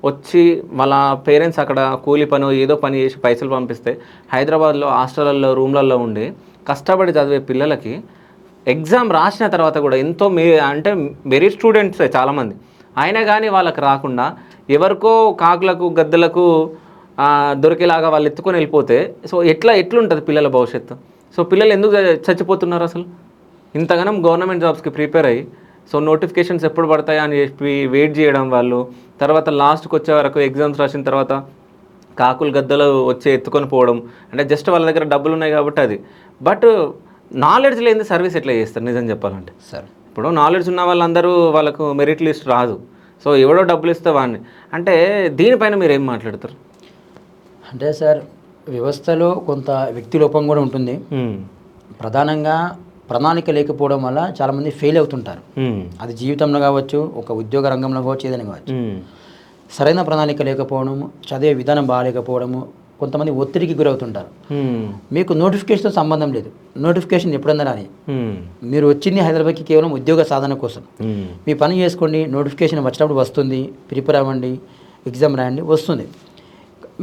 వచ్చి వాళ్ళ పేరెంట్స్ అక్కడ కూలి పని ఏదో పని చేసి పైసలు పంపిస్తే హైదరాబాద్లో హాస్టళ్ళల్లో రూమ్లలో ఉండి కష్టపడి చదివే పిల్లలకి ఎగ్జామ్ రాసిన తర్వాత కూడా ఎంతో అంటే మెరిట్ స్టూడెంట్సే చాలామంది, అయినా కానీ వాళ్ళకి రాకుండా ఎవరికో కాకులకు గద్దలకు దొరికేలాగా వాళ్ళు ఎత్తుకొని వెళ్ళిపోతే సో ఎట్లుంటుంది పిల్లల భవిష్యత్తు? సో పిల్లలు ఎందుకు చచ్చిపోతున్నారు అసలు? ఇంతగానం గవర్నమెంట్ జాబ్స్కి ప్రిపేర్ అయ్యి సో నోటిఫికేషన్స్ ఎప్పుడు పడతాయా అని చెప్పి వెయిట్ చేయడం, వాళ్ళు తర్వాత లాస్ట్కి వచ్చే వరకు ఎగ్జామ్స్ రాసిన తర్వాత కాకులు గద్దలు వచ్చి ఎత్తుకొని పోవడం, అంటే జస్ట్ వాళ్ళ దగ్గర డబ్బులు ఉన్నాయి కాబట్టి అది. బట్ నాలెడ్జ్ లేని సర్వీస్ ఎట్లా చేస్తారు నిజం చెప్పాలంటే? సార్ ఇప్పుడు నాలెడ్జ్ ఉన్న వాళ్ళందరూ వాళ్ళకు మెరిట్ లిస్ట్ రాదు, సో ఎవడో డబ్బులు ఇస్తే వాడిని. అంటే దీనిపైన మీరు ఏం మాట్లాడతారు? అంటే సార్ వ్యవస్థలో కొంత వ్యక్తి లోపం కూడా ఉంటుంది. ప్రధానంగా ప్రణాళిక లేకపోవడం వల్ల చాలామంది ఫెయిల్ అవుతుంటారు. అది జీవితంలో కావచ్చు, ఒక ఉద్యోగ రంగంలో కావచ్చు, ఏదైనా కావచ్చు. సరైన ప్రణాళిక లేకపోవడము, చదివే విధానం బాగాలేకపోవడము, కొంతమంది ఒత్తిడికి గురవుతుంటారు. మీకు నోటిఫికేషన్తో సంబంధం లేదు, నోటిఫికేషన్ ఎప్పుడన్నా రాని. మీరు వచ్చింది హైదరాబాద్కి కేవలం ఉద్యోగ సాధన కోసం. మీ పని చేసుకోండి, నోటిఫికేషన్ వచ్చినప్పుడు వస్తుంది, ప్రిపేర్ అవ్వండి, ఎగ్జామ్ రాయండి, వస్తుంది.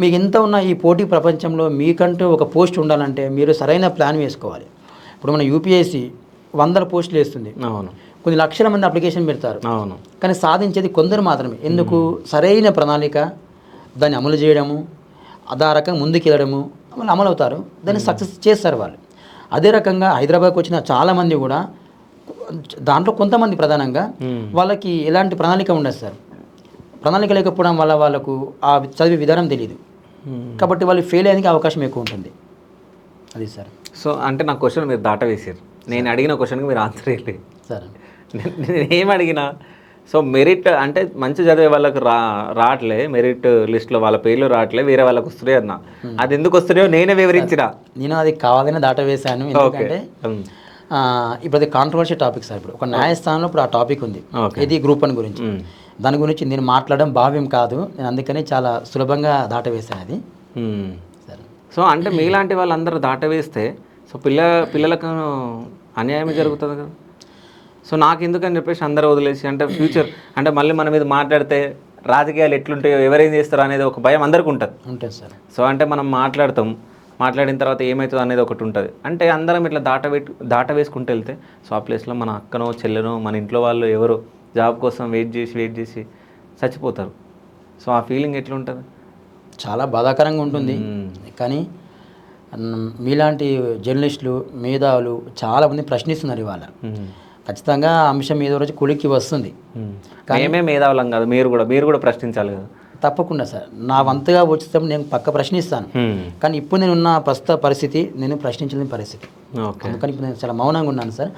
మీకు ఎంత ఉన్న ఈ పోటీ ప్రపంచంలో మీకంటూ ఒక పోస్ట్ ఉండాలంటే మీరు సరైన ప్లాన్ వేసుకోవాలి. ఇప్పుడు మన యూపీఎస్సీ 100 పోస్టులు వేస్తుంది, అవును, కొన్ని లక్షల మంది అప్లికేషన్ పెడతారు, అవును, కానీ సాధించేది కొందరు మాత్రమే. ఎందుకు? సరైన ప్రణాళిక, దాన్ని అమలు చేయడము, ఆ రకంగా ముందుకు వెళ్ళడము, వాళ్ళు అమలు అవుతారు, దాన్ని సక్సెస్ చేస్తారు వాళ్ళు. అదే రకంగా హైదరాబాద్కి వచ్చిన చాలామంది కూడా దాంట్లో కొంతమంది ప్రధానంగా వాళ్ళకి ఎలాంటి ప్రణాళిక ఉండదు సార్. ప్రణాళిక లేకపోవడం వల్ల వాళ్ళకు ఆ చదివే విధానం తెలియదు, కాబట్టి వాళ్ళు ఫెయిల్ అయ్యేందుకు అవకాశం ఎక్కువ ఉంటుంది. అది సార్. సో అంటే నా క్వశ్చన్ మీరు దాటవేసారు. నేను అడిగిన క్వశ్చన్కి మీరు ఆన్సర్ ఇవ్వలేదు. సార్ నేను ఏం అడిగినా, సో మెరిట్ అంటే మంచి చదివే వాళ్ళకి రావట్లే, మెరిట్ లిస్ట్లో వాళ్ళ పేర్లు రావట్లే, వేరే వాళ్ళకి వస్తున్నాయి అన్న. అది ఎందుకు వస్తున్నాయో నేనే వివరించిన. నేను అది కావాలని దాటవేశాను. ఎందుకంటే ఇప్పుడు అది కాంట్రవర్షియల్ టాపిక్ సార్. ఇప్పుడు ఒక న్యాయస్థానంలో ఇప్పుడు ఆ టాపిక్ ఉంది, ఇది గ్రూప్ 1 గురించి. దాని గురించి నేను మాట్లాడడం భావ్యం కాదు, నేను అందుకని చాలా సులభంగా దాటవేశాను అది. సరే. సో అంటే మీలాంటి వాళ్ళందరూ దాటవేస్తే సో పిల్లలకు అన్యాయమే జరుగుతుంది కదా. సో నాకు ఎందుకని చెప్పేసి అందరూ వదిలేసి, అంటే ఫ్యూచర్ అంటే మళ్ళీ మన మీద మాట్లాడితే రాజకీయాలు ఎట్లుంటాయో, ఎవరేం చేస్తారో అనేది ఒక భయం అందరికీ ఉంటుంది సార్. సో అంటే మనం మాట్లాడిన తర్వాత ఏమవుతుందో అనేది ఒకటి ఉంటుంది. అంటే అందరం ఇట్లా దాట వేసుకుంటూ వెళ్తే సో ఆ ప్లేస్లో మన అక్కనో చెల్లెనో మన ఇంట్లో వాళ్ళు ఎవరో జాబ్ కోసం వెయిట్ చేసి చచ్చిపోతారు. సో ఆ ఫీలింగ్ ఎట్లుంటుంది? చాలా బాధాకరంగా ఉంటుంది. కానీ మీలాంటి జర్నలిస్టులు, మేధావులు చాలామంది ప్రశ్నిస్తున్నారు ఇవాళ. ఖచ్చితంగా ఆ అంశం ఏదో రోజు కొలిక్కి వస్తుంది. మేమే మేధావులం కాదు, మీరు కూడా ప్రశ్నించాలి కదా. తప్పకుండా సార్, నా వంతుగా వచ్చేటప్పుడు నేను పక్క ప్రశ్నిస్తాను. కానీ ఇప్పుడు నేను ఉన్న ప్రస్తుత పరిస్థితి నేను ప్రశ్నించలేని పరిస్థితి. అందుకని ఇప్పుడు నేను చాలా మౌనంగా ఉన్నాను సార్.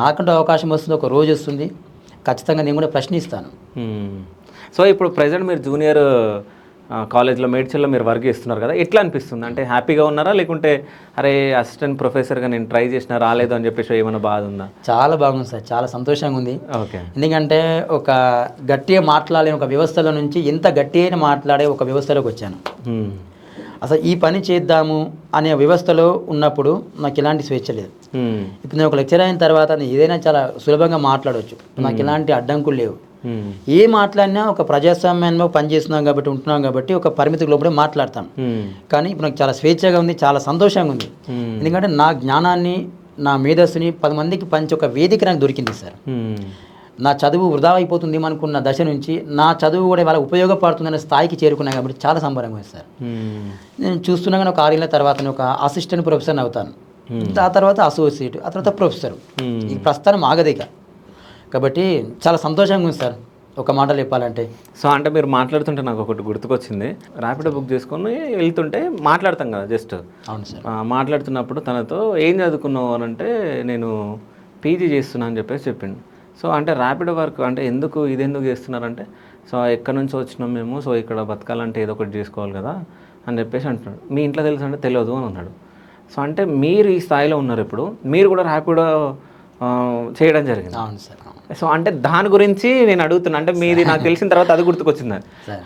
నాకంటూ అవకాశం వస్తుంది, ఒక రోజు వస్తుంది, ఖచ్చితంగా నేను కూడా ప్రశ్నిస్తాను. సో ఇప్పుడు ప్రజెంట్ మీరు జూనియర్ కాలేజ్లో మేడ్చల్లో మీరు వర్క్ చేస్తున్నారు కదా, ఎట్లా అనిపిస్తుంది? అంటే హ్యాపీగా ఉన్నారా, లేకుంటే అరే అసిస్టెంట్ ప్రొఫెసర్గా నేను ట్రై చేసినా రాలేదు అని చెప్పేసి ఏమైనా బాధ ఉందా? చాలా బాగుంది సార్, చాలా సంతోషంగా ఉంది. ఓకే. ఎందుకంటే ఒక గట్టిగా మాట్లాడే ఒక వ్యవస్థలో నుంచి ఎంత గట్టిగా మాట్లాడే ఒక వ్యవస్థలోకి వచ్చాను. అసలు ఈ పని చేద్దాము అనే వ్యవస్థలో ఉన్నప్పుడు నాకు ఎలాంటి స్వేచ్ఛ లేదు. ఇప్పుడు నేను ఒక లెక్చర్ అయిన తర్వాత నేను ఏదైనా చాలా సులభంగా మాట్లాడవచ్చు, నాకు ఎలాంటి అడ్డంకులు లేవు. ఏ మాట్లాడినా ఒక ప్రజాస్వామ్యంలో పనిచేస్తున్నాం కాబట్టి, ఉంటున్నాం కాబట్టి ఒక పరిమితి లోపలే మాట్లాడతాం. కానీ ఇప్పుడు నాకు చాలా స్వేచ్ఛగా ఉంది, చాలా సంతోషంగా ఉంది. ఎందుకంటే నా జ్ఞానాన్ని, నా మేధస్సుని 10 మందికి పంచి ఒక వేదిక నాకు దొరికింది సార్. నా చదువు వృధా అయిపోతుంది అనుకున్న దశ నుంచి నా చదువు కూడా వాళ్ళకి ఉపయోగపడుతుందనే స్థాయికి చేరుకున్నాను కాబట్టి చాలా సంబరంగా ఉంది సార్. నేను చూస్తున్నాగానే ఒక 6 ఏళ్ళ తర్వాత నేను ఒక అసిస్టెంట్ ప్రొఫెసర్ని అవుతాను, ఆ తర్వాత అసోసియేట్, ఆ తర్వాత ప్రొఫెసర్. ఈ ప్రస్థానం ఆగదిక కాబట్టి చాలా సంతోషంగా ఉంది సార్ ఒక మాటలు చెప్పాలంటే. సో అంటే మీరు మాట్లాడుతుంటే నాకు ఒకటి గుర్తుకొచ్చింది. ర్యాపిడో బుక్ చేసుకొని వెళ్తుంటే మాట్లాడతాం కదా జస్ట్. అవును సార్. మాట్లాడుతున్నప్పుడు తనతో ఏం చదువుకున్నావు అని అంటే నేను పీజీ చేస్తున్నా అని చెప్పేసి చెప్పిండు. సో అంటే ర్యాపిడో వర్క్ అంటే ఇదెందుకు చేస్తున్నారంటే, సో ఎక్కడి నుంచి వచ్చినాం మేము, సో ఇక్కడ బతకాలంటే ఏదో ఒకటి చేసుకోవాలి కదా అని చెప్పేసి అంటున్నాడు. మీ ఇంట్లో తెలుసు అంటే తెలియదు అని అన్నాడు. సో అంటే మీరు ఈ స్థాయిలో ఉన్నారు, ఇప్పుడు మీరు కూడా ర్యాపిడో చేయడం జరిగింది. అవును సార్. సో అంటే దాని గురించి నేను అడుగుతున్నా. అంటే మీది నాకు తెలిసిన తర్వాత అది గుర్తుకొచ్చింది.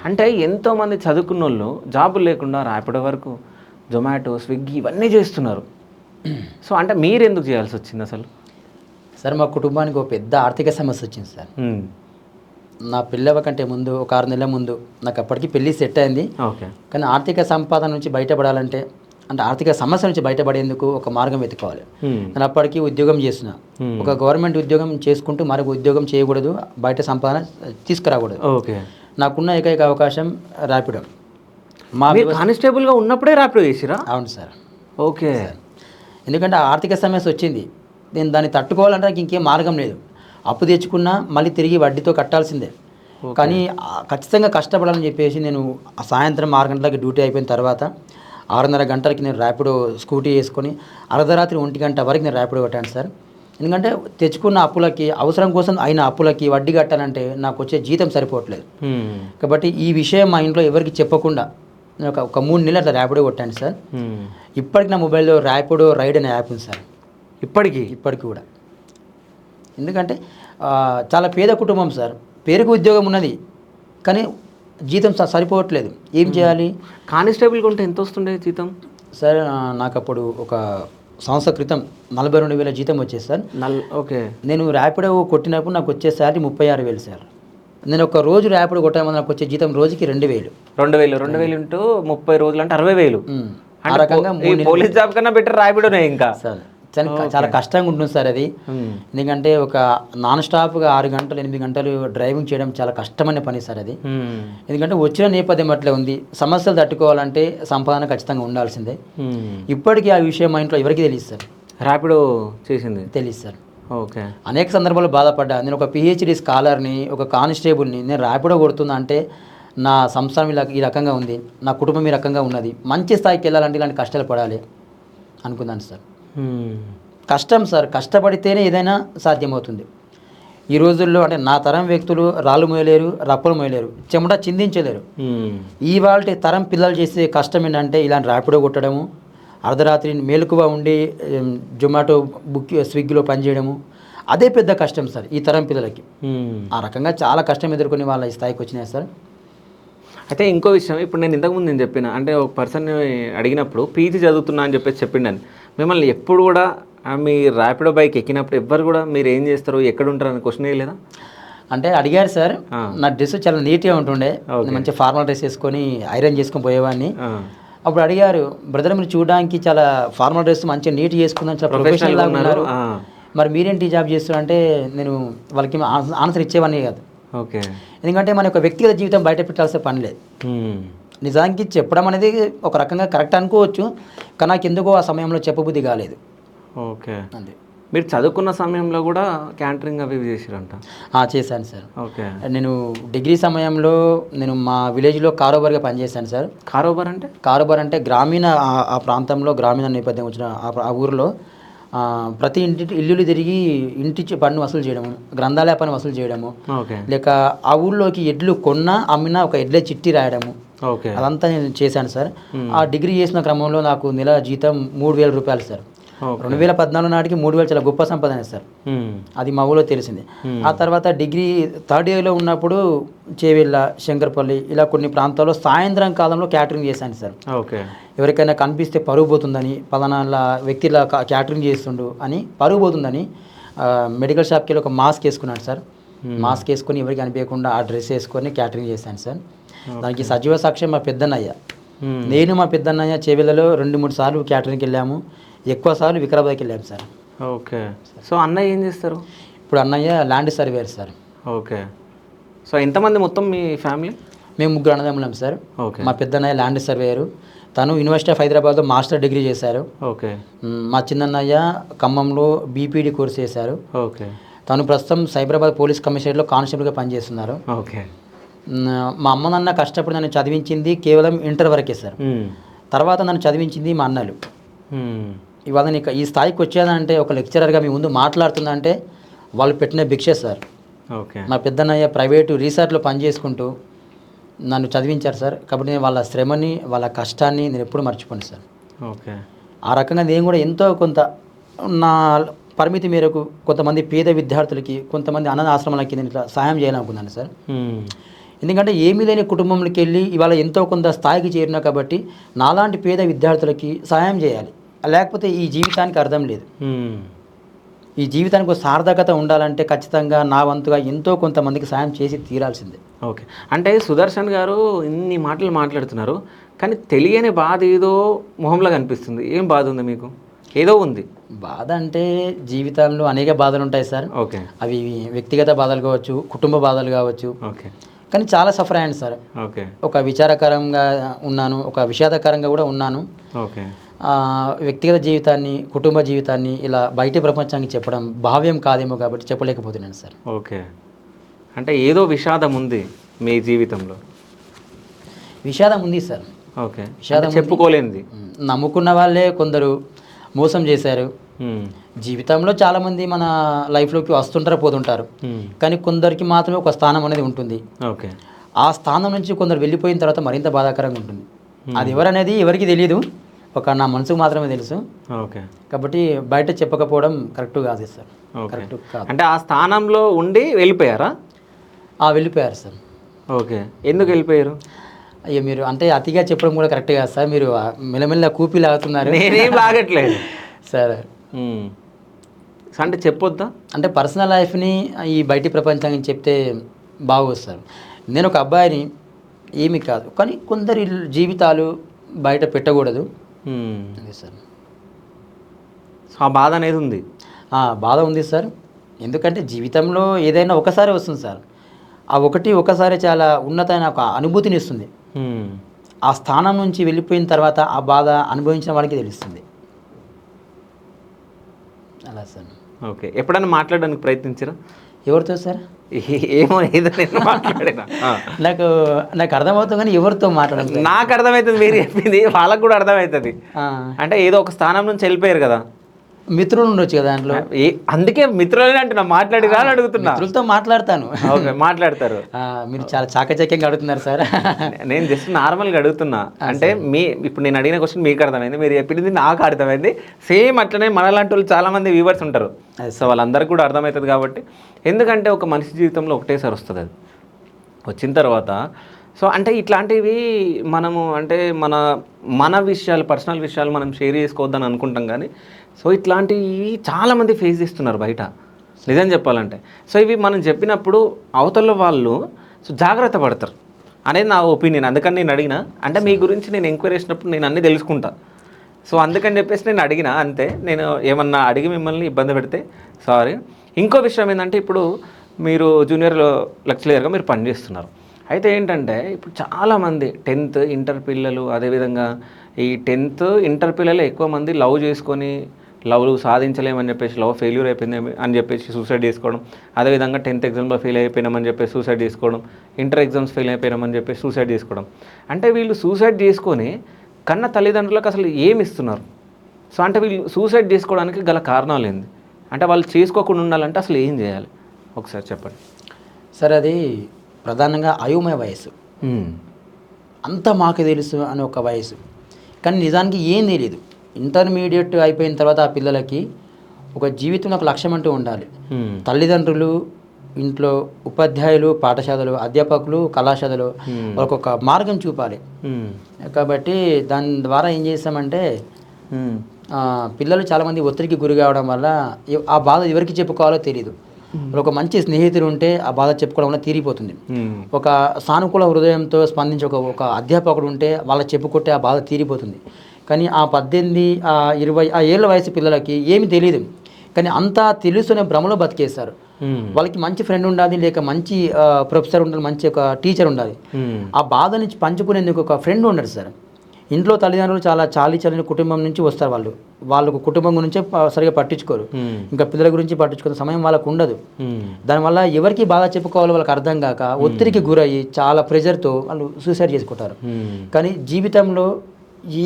అంటే ఎంతోమంది చదువుకున్న వాళ్ళు జాబులు లేకుండా ర్యాపిడో వరకు, జొమాటో, స్విగ్గీ ఇవన్నీ చేస్తున్నారు. సో అంటే మీరు ఎందుకు చేయాల్సి వచ్చింది అసలు? సార్ మా కుటుంబానికి ఒక పెద్ద ఆర్థిక సమస్య వచ్చింది సార్. నా పెళ్ళవ కంటే ముందు ఒక 6 నెలల ముందు నాకు అప్పటికి పెళ్ళి సెట్ అయింది. ఓకే. కానీ ఆర్థిక సంపాదన నుంచి బయటపడాలంటే, అంటే ఆర్థిక సమస్య నుంచి బయటపడేందుకు ఒక మార్గం వెతుక్కోవాలి. నేను అప్పటికి ఉద్యోగం చేసిన, ఒక గవర్నమెంట్ ఉద్యోగం చేసుకుంటూ మరొక ఉద్యోగం చేయకూడదు, బయట సంపాదన తీసుకురాకూడదు. ఓకే. నాకున్న ఏకైక అవకాశం ర్యాపిడో. మా కానిస్టేబుల్గా ఉన్నప్పుడే ర్యాపిడో చేసిరా? అవును సార్. ఓకే. ఎందుకంటే ఆర్థిక సమస్య వచ్చింది, నేను దాన్ని తట్టుకోవాలంటే నాకు ఇంకేం మార్గం లేదు. అప్పు తెచ్చుకున్నా మళ్ళీ తిరిగి వడ్డీతో కట్టాల్సిందే. కానీ ఖచ్చితంగా కష్టపడాలని చెప్పేసి నేను సాయంత్రం 6 గంటలకి డ్యూటీ అయిపోయిన తర్వాత 6:30 గంటలకి నేను ర్యాపిడో స్కూటీ వేసుకొని అర్ధరాత్రి 1 గంట వరకు నేను ర్యాపిడో కట్టాను సార్. ఎందుకంటే తెచ్చుకున్న అప్పులకి, అవసరం కోసం అయిన అప్పులకి వడ్డీ కట్టాలంటే నాకు వచ్చే జీతం సరిపోవట్లేదు. కాబట్టి ఈ విషయం మా ఇంట్లో ఎవరికి చెప్పకుండా నేను ఒక 3 నెలలు అట్లా ర్యాపిడో కొట్టాను సార్. ఇప్పటికి నా మొబైల్లో ర్యాపిడో రైడ్ అనే యాప్ ఉంది సార్. ఇప్పటికి కూడా. ఎందుకంటే చాలా పేద కుటుంబం సార్, పేరుకు ఉద్యోగం ఉన్నది కానీ జీతం సరిపోవట్లేదు, ఏం చేయాలి? కానిస్టేబుల్ కొంటే ఎంత వస్తుండే జీతం సార్? నాకు అప్పుడు ఒక సంవత్సర క్రితం 42,000 జీతం వచ్చేది సార్. ఓకే. నేను ర్యాపిడో కొట్టినప్పుడు నాకు వచ్చే శాలరీ 36,000 సార్. నేను ఒక రోజు ర్యాపిడో కొట్టామని నాకు వచ్చే జీతం రోజుకి 2,000. 2,000 ఇంటూ 30 రోజులు అంటే 60,000. ఆ రకంగా పోలీస్ జాబ్ కన్నా బెటర్ ర్యాపిడోనే ఇంకా సార్. చాలా కష్టంగా ఉంటుంది సార్ అది. ఎందుకంటే ఒక నాన్ స్టాప్గా 6 గంటలు 8 గంటలు డ్రైవింగ్ చేయడం చాలా కష్టమైన పని సార్ అది. ఎందుకంటే వచ్చిన నేపథ్యం అట్లే ఉంది. సమస్యలు తట్టుకోవాలంటే సంపాదన ఖచ్చితంగా ఉండాల్సిందే. ఇప్పటికీ ఆ విషయం మా ఇంట్లో ఎవరికి తెలియదు సార్. ర్యాపిడో చేసింది తెలియదు సార్. ఓకే. అనేక సందర్భాల్లో బాధపడ్డా. నేను ఒక పిహెచ్డి స్కాలర్ని, ఒక కానిస్టేబుల్ని, నేను ర్యాపిడో కొడుతున్నా అంటే నా సంసారం ఈ రకంగా ఉంది, నా కుటుంబం ఈ రకంగా ఉన్నది, మంచి స్థాయికి వెళ్ళాలంటే ఇలాంటి కష్టాలు పడాలి అనుకున్నాను సార్. కష్టం సార్, కష్టపడితేనే ఏదైనా సాధ్యమవుతుంది. ఈ రోజుల్లో అంటే నా తరం వ్యక్తులు రాళ్ళు మోయలేరు, రప్పలు మోయలేరు, చెమట చిందించలేరు. ఇవాళ తరం పిల్లలు చేసే కష్టం ఏంటంటే ఇలాంటి ర్యాపిడో కొట్టడము, అర్ధరాత్రి మేలుకువ ఉండి జొమాటో స్విగ్గీలో పనిచేయడము, అదే పెద్ద కష్టం సార్ ఈ తరం పిల్లలకి. ఆ రకంగా చాలా కష్టం ఎదుర్కొని వాళ్ళ ఈ స్థాయికి వచ్చినాయి సార్. అయితే ఇంకో విషయం, ఇప్పుడు నేను ఇంతకుముందు నేను చెప్పిన అంటే ఒక పర్సన్ అడిగినప్పుడు పీజీ చదువుతున్నా అని చెప్పేసి చెప్పిండని, మిమ్మల్ని ఎప్పుడు కూడా మీ ర్యాపిడో బైక్ ఎక్కినప్పుడు ఎవ్వరు కూడా మీరు ఏం చేస్తారు, ఎక్కడ ఉంటారు అని క్వశ్చన్ వేయలేదా? అంటే అడిగారు సార్. నా డ్రెస్ చాలా నీట్గా ఉంటుండే, మంచి ఫార్మల్ డ్రెస్ వేసుకొని ఐరన్ చేసుకొని పోయేవాడిని. అప్పుడు అడిగారు, బ్రదర్ మీరు చూడడానికి చాలా ఫార్మల్ డ్రెస్ మంచిగా నీట్గా చేసుకుందాం, చాలా ప్రొఫెషనల్ లాగా ఉన్నారు, మరి మీరేంటి జాబ్ చేస్తారు అంటే నేను వాళ్ళకి ఆన్సర్ ఇచ్చేవాడిని కాదు. ఓకే. ఎందుకంటే మన యొక్క వ్యక్తిగత జీవితం బయట పెట్టాల్సిన పని లేదు. నిజానికి చెప్పడం అనేది ఒక రకంగా కరెక్ట్ అనుకోవచ్చు, కానీ నాకు ఎందుకో ఆ సమయంలో చెప్పబుద్ధి కాలేదు. ఓకే. అంతే. మీరు చదువుకున్న సమయంలో కూడా క్యాంటరింగ్ అవి చేసారంట? చేశాను సార్. ఓకే. నేను డిగ్రీ సమయంలో నేను మా విలేజ్లో కారోబార్గా పనిచేశాను సార్. కారోబార్ అంటే గ్రామీణ ఆ ప్రాంతంలో గ్రామీణ నేపథ్యం వచ్చిన ఆ ఊరిలో ప్రతి ఇల్లు తిరిగి ఇంటి పన్ను వసూలు చేయడము, గ్రంథాలయ పన్ను వసూలు చేయడము, లేక ఆ ఊళ్ళోకి ఎడ్లు కొన్నా అమ్మినా ఒక ఎడ్లే చిట్టి రాయడము, అదంతా నేను చేశాను సార్. ఆ డిగ్రీ చేసిన క్రమంలో నాకు నెల జీతం 3,000 రూపాయలు సార్. 2014 నాటికి 3,000 చాలా గొప్ప సంపాదన సార్. అది మా ఊళ్ళో తెలిసింది. ఆ తర్వాత డిగ్రీ థర్డ్ ఇయర్లో ఉన్నప్పుడు చేవెళ్ళ, శంకర్పల్లి ఇలా కొన్ని ప్రాంతాల్లో సాయంత్రం కాలంలో క్యాటరింగ్ చేశాను సార్. ఎవరికైనా కనిపిస్తే పరుగు పోతుందని, పలానా వ్యక్తి ఇలా క్యాటరింగ్ చేస్తుండు అని పరుగు పోతుందని మెడికల్ షాప్కి వెళ్ళి ఒక మాస్క్ వేసుకున్నాను సార్. మాస్క్ వేసుకొని ఎవరికి కనిపించకుండా ఆ డ్రెస్ వేసుకొని క్యాటరింగ్ చేశాను సార్. దానికి సజీవ సాక్ష్యం మా పెద్దన్నయ్య. నేను మా పెద్దన్నయ్య చేవెళ్ళలో 2-3 సార్లు క్యాటరింగ్కి వెళ్ళాము, ఎక్కువ సార్లు వికారాబాద్కి వెళ్ళాము సార్. ఓకే. సో అన్నయ్య ఏం చేస్తారు? ఇప్పుడు అన్నయ్య land surveyor sir. Okay. So ఎంతమంది మొత్తం మీ ఫ్యామిలీ? మేము 3 అన్నదమ్ములం సార్. ఓకే. మా పెద్దన్నయ్య ల్యాండ్ సర్వేయరు, తను యూనివర్సిటీ ఆఫ్ హైదరాబాద్లో మాస్టర్ డిగ్రీ చేశారు. ఓకే. మా చిన్నన్నయ్య ఖమ్మంలో బీపీడీ కోర్స్ చేశారు. ఓకే. తను ప్రస్తుతం సైబరాబాద్ పోలీస్ కమిషనరేట్లో కానిస్టేబుల్గా పనిచేస్తున్నారు. ఓకే. మా అమ్మ నాన్న కష్టపడి నన్ను చదివించింది కేవలం ఇంటర్ వరకే సార్. తర్వాత నన్ను చదివించింది మా అన్నలు. ఇవాళ నీకు ఈ స్థాయికి వచ్చేదంటే, ఒక లెక్చరర్గా మీ ముందు మాట్లాడుతుందంటే వాళ్ళు పెట్టిన భిక్ష సార్. ఓకే. మా పెద్దన్నయ్య ప్రైవేటు రీసెర్చ్లో పనిచేసుకుంటూ నన్ను చదివించారు సార్. కాబట్టి నేను వాళ్ళ శ్రమని, వాళ్ళ కష్టాన్ని నేను ఎప్పుడు మర్చిపోను సార్. ఓకే. ఆ రకంగా నేను కూడా ఎంతో కొంత నా పరిమితి మేరకు కొంతమంది పేద విద్యార్థులకి, కొంతమంది అనాథ ఆశ్రమాలకి నేను ఇట్లా సాయం చేయాలనుకున్నాను సార్. ఎందుకంటే ఏమీ లేని కుటుంబంలోకి వెళ్ళి ఇవాళ ఎంతో కొంత స్థాయికి చేరినా కాబట్టి నాలాంటి పేద విద్యార్థులకి సాయం చేయాలి, లేకపోతే ఈ జీవితానికి అర్థం లేదు. ఈ జీవితానికి ఒక సార్థకత ఉండాలంటే ఖచ్చితంగా నా వంతుగా ఎంతో కొంతమందికి సాయం చేసి తీరాల్సిందే. ఓకే. అంటే సుదర్శన్ గారు ఇన్ని మాటలు మాట్లాడుతున్నారు, కానీ తెలియని బాధ ఏదో మొహంలో కనిపిస్తుంది. ఏం బాధ ఉంది మీకు? ఏదో ఉంది బాధ. అంటే జీవితంలో అనేక బాధలు ఉంటాయి సార్. ఓకే. అవి వ్యక్తిగత బాధలు కావచ్చు, కుటుంబ బాధలు కావచ్చు. ఓకే. కానీ చాలా సఫర్ అయ్యాను సార్. ఓకే. ఒక విచారకరంగా ఉన్నాను, ఒక విషాదకరంగా కూడా ఉన్నాను. ఓకే. వ్యక్తిగత జీవితాన్ని, కుటుంబ జీవితాన్ని ఇలా బయట ప్రపంచానికి చెప్పడం భావ్యం కాదేమో కాబట్టి చెప్పలేకపోతున్నాను సార్. ఓకే. అంటే ఏదో విషాదం ఉంది మీ జీవితంలో? విషాదం ఉంది సార్. ఓకే. విషాదం చెప్పుకోలేనిది. నమ్ముకున్న వాళ్ళే కొందరు మోసం చేశారు. జీవితంలో చాలామంది మన లైఫ్లోకి వస్తుంటారు, పోతుంటారు, కానీ కొందరికి మాత్రమే ఒక స్థానం అనేది ఉంటుంది. ఓకే. ఆ స్థానం నుంచి కొందరు వెళ్ళిపోయిన తర్వాత మరింత బాధాకరంగా ఉంటుంది. అది ఎవరనేది ఎవరికి తెలియదు, ఒక నా మనసుకు మాత్రమే తెలుసు. ఓకే. కాబట్టి బయట చెప్పకపోవడం కరెక్ట్ కాదు సార్. కరెక్ట్ కాదు. అంటే ఆ స్థానంలో ఉండి వెళ్ళిపోయారా? వెళ్ళిపోయారు సార్. ఓకే. ఎందుకు వెళ్ళిపోయారు? అయ్యో, మీరు అంటే అతిగా చెప్పడం కూడా కరెక్ట్ కాదు సార్. మీరు మెల్లమెల్ల కూపీ లాగుతున్నారు. నేనేం లాగట్లేదు సార్. అంటే చెప్పొద్దా? అంటే పర్సనల్ లైఫ్ని ఈ బయటి ప్రపంచానికి చెప్తే బాగోదు సార్. నేను ఒక అబ్బాయిని, ఏమీ కాదు, కానీ కొందరి జీవితాలు బయట పెట్టకూడదు. అదే సార్. సో ఆ బాధ అనేది ఉంది. బాధ ఉంది సార్. ఎందుకంటే జీవితంలో ఏదైనా ఒకసారి వస్తుంది సార్. ఆ ఒకసారి చాలా ఉన్నతమైన ఒక అనుభూతిని ఇస్తుంది. ఆ స్థానం నుంచి వెళ్ళిపోయిన తర్వాత ఆ బాధ అనుభవించిన వాళ్ళకి తెలుస్తుంది. అలా సార్. ఓకే, ఎప్పుడైనా మాట్లాడడానికి ప్రయత్నించారా? ఎవరితో సార్? ఏమో ఏదో నేను మాట్లాడినా నాకు అర్థమవుతుంది, కానీ ఎవరితో మాట్లాడాలి? నాకు అర్థమవుతుంది, మీరు చెప్పింది వాళ్ళకు కూడా అర్థమవుతుంది. అంటే ఏదో ఒక స్థానం నుంచి వెళ్ళిపోయారు కదా, మిత్రులు ఉండొచ్చు కదా దాంట్లో. అందుకే మిత్రులనే అంటున్నా, మాట్లాడిరా అని అడుగుతున్నా. మిత్రులతో మాట్లాడతాను. ఓకే, మాట్లాడతారు. మీరు చాలా చాకచక్యంగా అడుగుతున్నారు సార్. నేను జస్ట్ నార్మల్గా అడుగుతున్నా. అంటే ఇప్పుడు నేను అడిగిన క్వశ్చన్ మీకు అర్థమైంది, మీరు చెప్పింది నాకు అర్థమైంది. సేమ్ అట్లనే మనలాంటి వాళ్ళు చాలామంది వ్యూవర్స్ ఉంటారు. సో వాళ్ళందరికీ కూడా అర్థమవుతుంది. కాబట్టి ఎందుకంటే ఒక మనిషి జీవితంలో ఒకటేసారి వస్తుంది, అది వచ్చిన తర్వాత సో అంటే ఇట్లాంటివి మనము అంటే మన విషయాలు, పర్సనల్ విషయాలు మనం షేర్ చేసుకోవద్దని అనుకుంటాం. కానీ సో ఇట్లాంటివి చాలామంది ఫేస్ చేస్తున్నారు బయట, నిజం చెప్పాలంటే. సో ఇవి మనం చెప్పినప్పుడు అవతల వాళ్ళు సో జాగ్రత్త పడతారు అనేది నా ఒపీనియన్. అందుకని నేను అడిగిన, అంటే మీ గురించి నేను ఎంక్వైరీ చేసినప్పుడు నేను అన్నీ తెలుసుకుంటా. సో అందుకని చెప్పేసి నేను అడిగిన, అంతే. నేను ఏమన్నా అడిగి మిమ్మల్ని ఇబ్బంది పెడితే సారీ. ఇంకో విషయం ఏంటంటే, ఇప్పుడు మీరు జూనియర్ లెక్చరర్గా మీరు పనిచేస్తున్నారు. అయితే ఏంటంటే ఇప్పుడు చాలామంది 10th ఇంటర్ పిల్లలు, అదేవిధంగా ఈ 10th ఇంటర్ పిల్లలు ఎక్కువ మంది లవ్ చేసుకొని లవ్ సాధించలేమని చెప్పేసి, లవ్ ఫెయిల్యూర్ అయిపోయింది అని చెప్పేసి సూసైడ్ చేసుకోవడం, అదేవిధంగా 10th ఎగ్జామ్లో ఫెయిల్ అయిపోయినామని చెప్పేసి సూసైడ్ చేసుకోవడం, ఇంటర్ ఎగ్జామ్స్ ఫెయిల్ అయిపోయినామని చెప్పేసి సూసైడ్ చేసుకోవడం. అంటే వీళ్ళు సూసైడ్ చేసుకొని కన్న తల్లిదండ్రులకు అసలు ఏమి ఇస్తున్నారు? సో అంటే వీళ్ళు సూసైడ్ చేసుకోవడానికి గల కారణాలు ఏంది? అంటే వాళ్ళు చేసుకోకుండా ఉండాలంటే అసలు ఏం చేయాలి ఒకసారి చెప్పండి సార్. అది ప్రధానంగా అయోమయ వయసు, అంతా మాకు తెలుసు అని ఒక వయసు, కానీ నిజానికి ఏం తెలియదు. ఇంటర్మీడియట్ అయిపోయిన తర్వాత ఆ పిల్లలకి ఒక జీవితంలో ఒక లక్ష్యం అంటూ ఉండాలి. తల్లిదండ్రులు, ఇంట్లో ఉపాధ్యాయులు, పాఠశాలలు, అధ్యాపకులు, కళాశాలలు వాళ్ళకు ఒక మార్గం చూపాలి. కాబట్టి దాని ద్వారా ఏం చేస్తామంటే, పిల్లలు చాలామంది ఒత్తిడికి గురి కావడం వల్ల ఆ బాధ ఎవరికి చెప్పుకోవాలో తెలియదు. ఒక మంచి స్నేహితుడు ఉంటే ఆ బాధ చెప్పుకోవడం వల్ల తీరిపోతుంది. ఒక సానుకూల హృదయంతో స్పందించి ఒక అధ్యాపకుడు ఉంటే వాళ్ళకి చెప్పుకుంటే ఆ బాధ తీరిపోతుంది. కానీ ఆ 18, 20 ఏళ్ళ వయసు పిల్లలకి ఏమి తెలియదు, కానీ అంతా తెలుసునే భ్రమలో బతికేస్తారు. వాళ్ళకి మంచి ఫ్రెండ్ ఉండాలి, లేక మంచి ప్రొఫెసర్ ఉండాలి, మంచి ఒక టీచర్ ఉండాలి. ఆ బాధ నుంచి పంచుకునేందుకు ఒక ఫ్రెండ్ ఉండడు సార్. ఇంట్లో తల్లిదండ్రులు చాలా చాలిన కుటుంబం నుంచి వస్తారు. వాళ్ళకు కుటుంబం గురించే సరిగా పట్టించుకోరు, ఇంకా పిల్లల గురించి పట్టించుకునే సమయం వాళ్ళకు ఉండదు. దానివల్ల ఎవరికి బాధ చెప్పుకోవాలో వాళ్ళకి అర్థం కాక ఒత్తిడికి గురయ్యి చాలా ప్రెషర్తో వాళ్ళు సూసైడ్ చేసుకుంటారు. కానీ జీవితంలో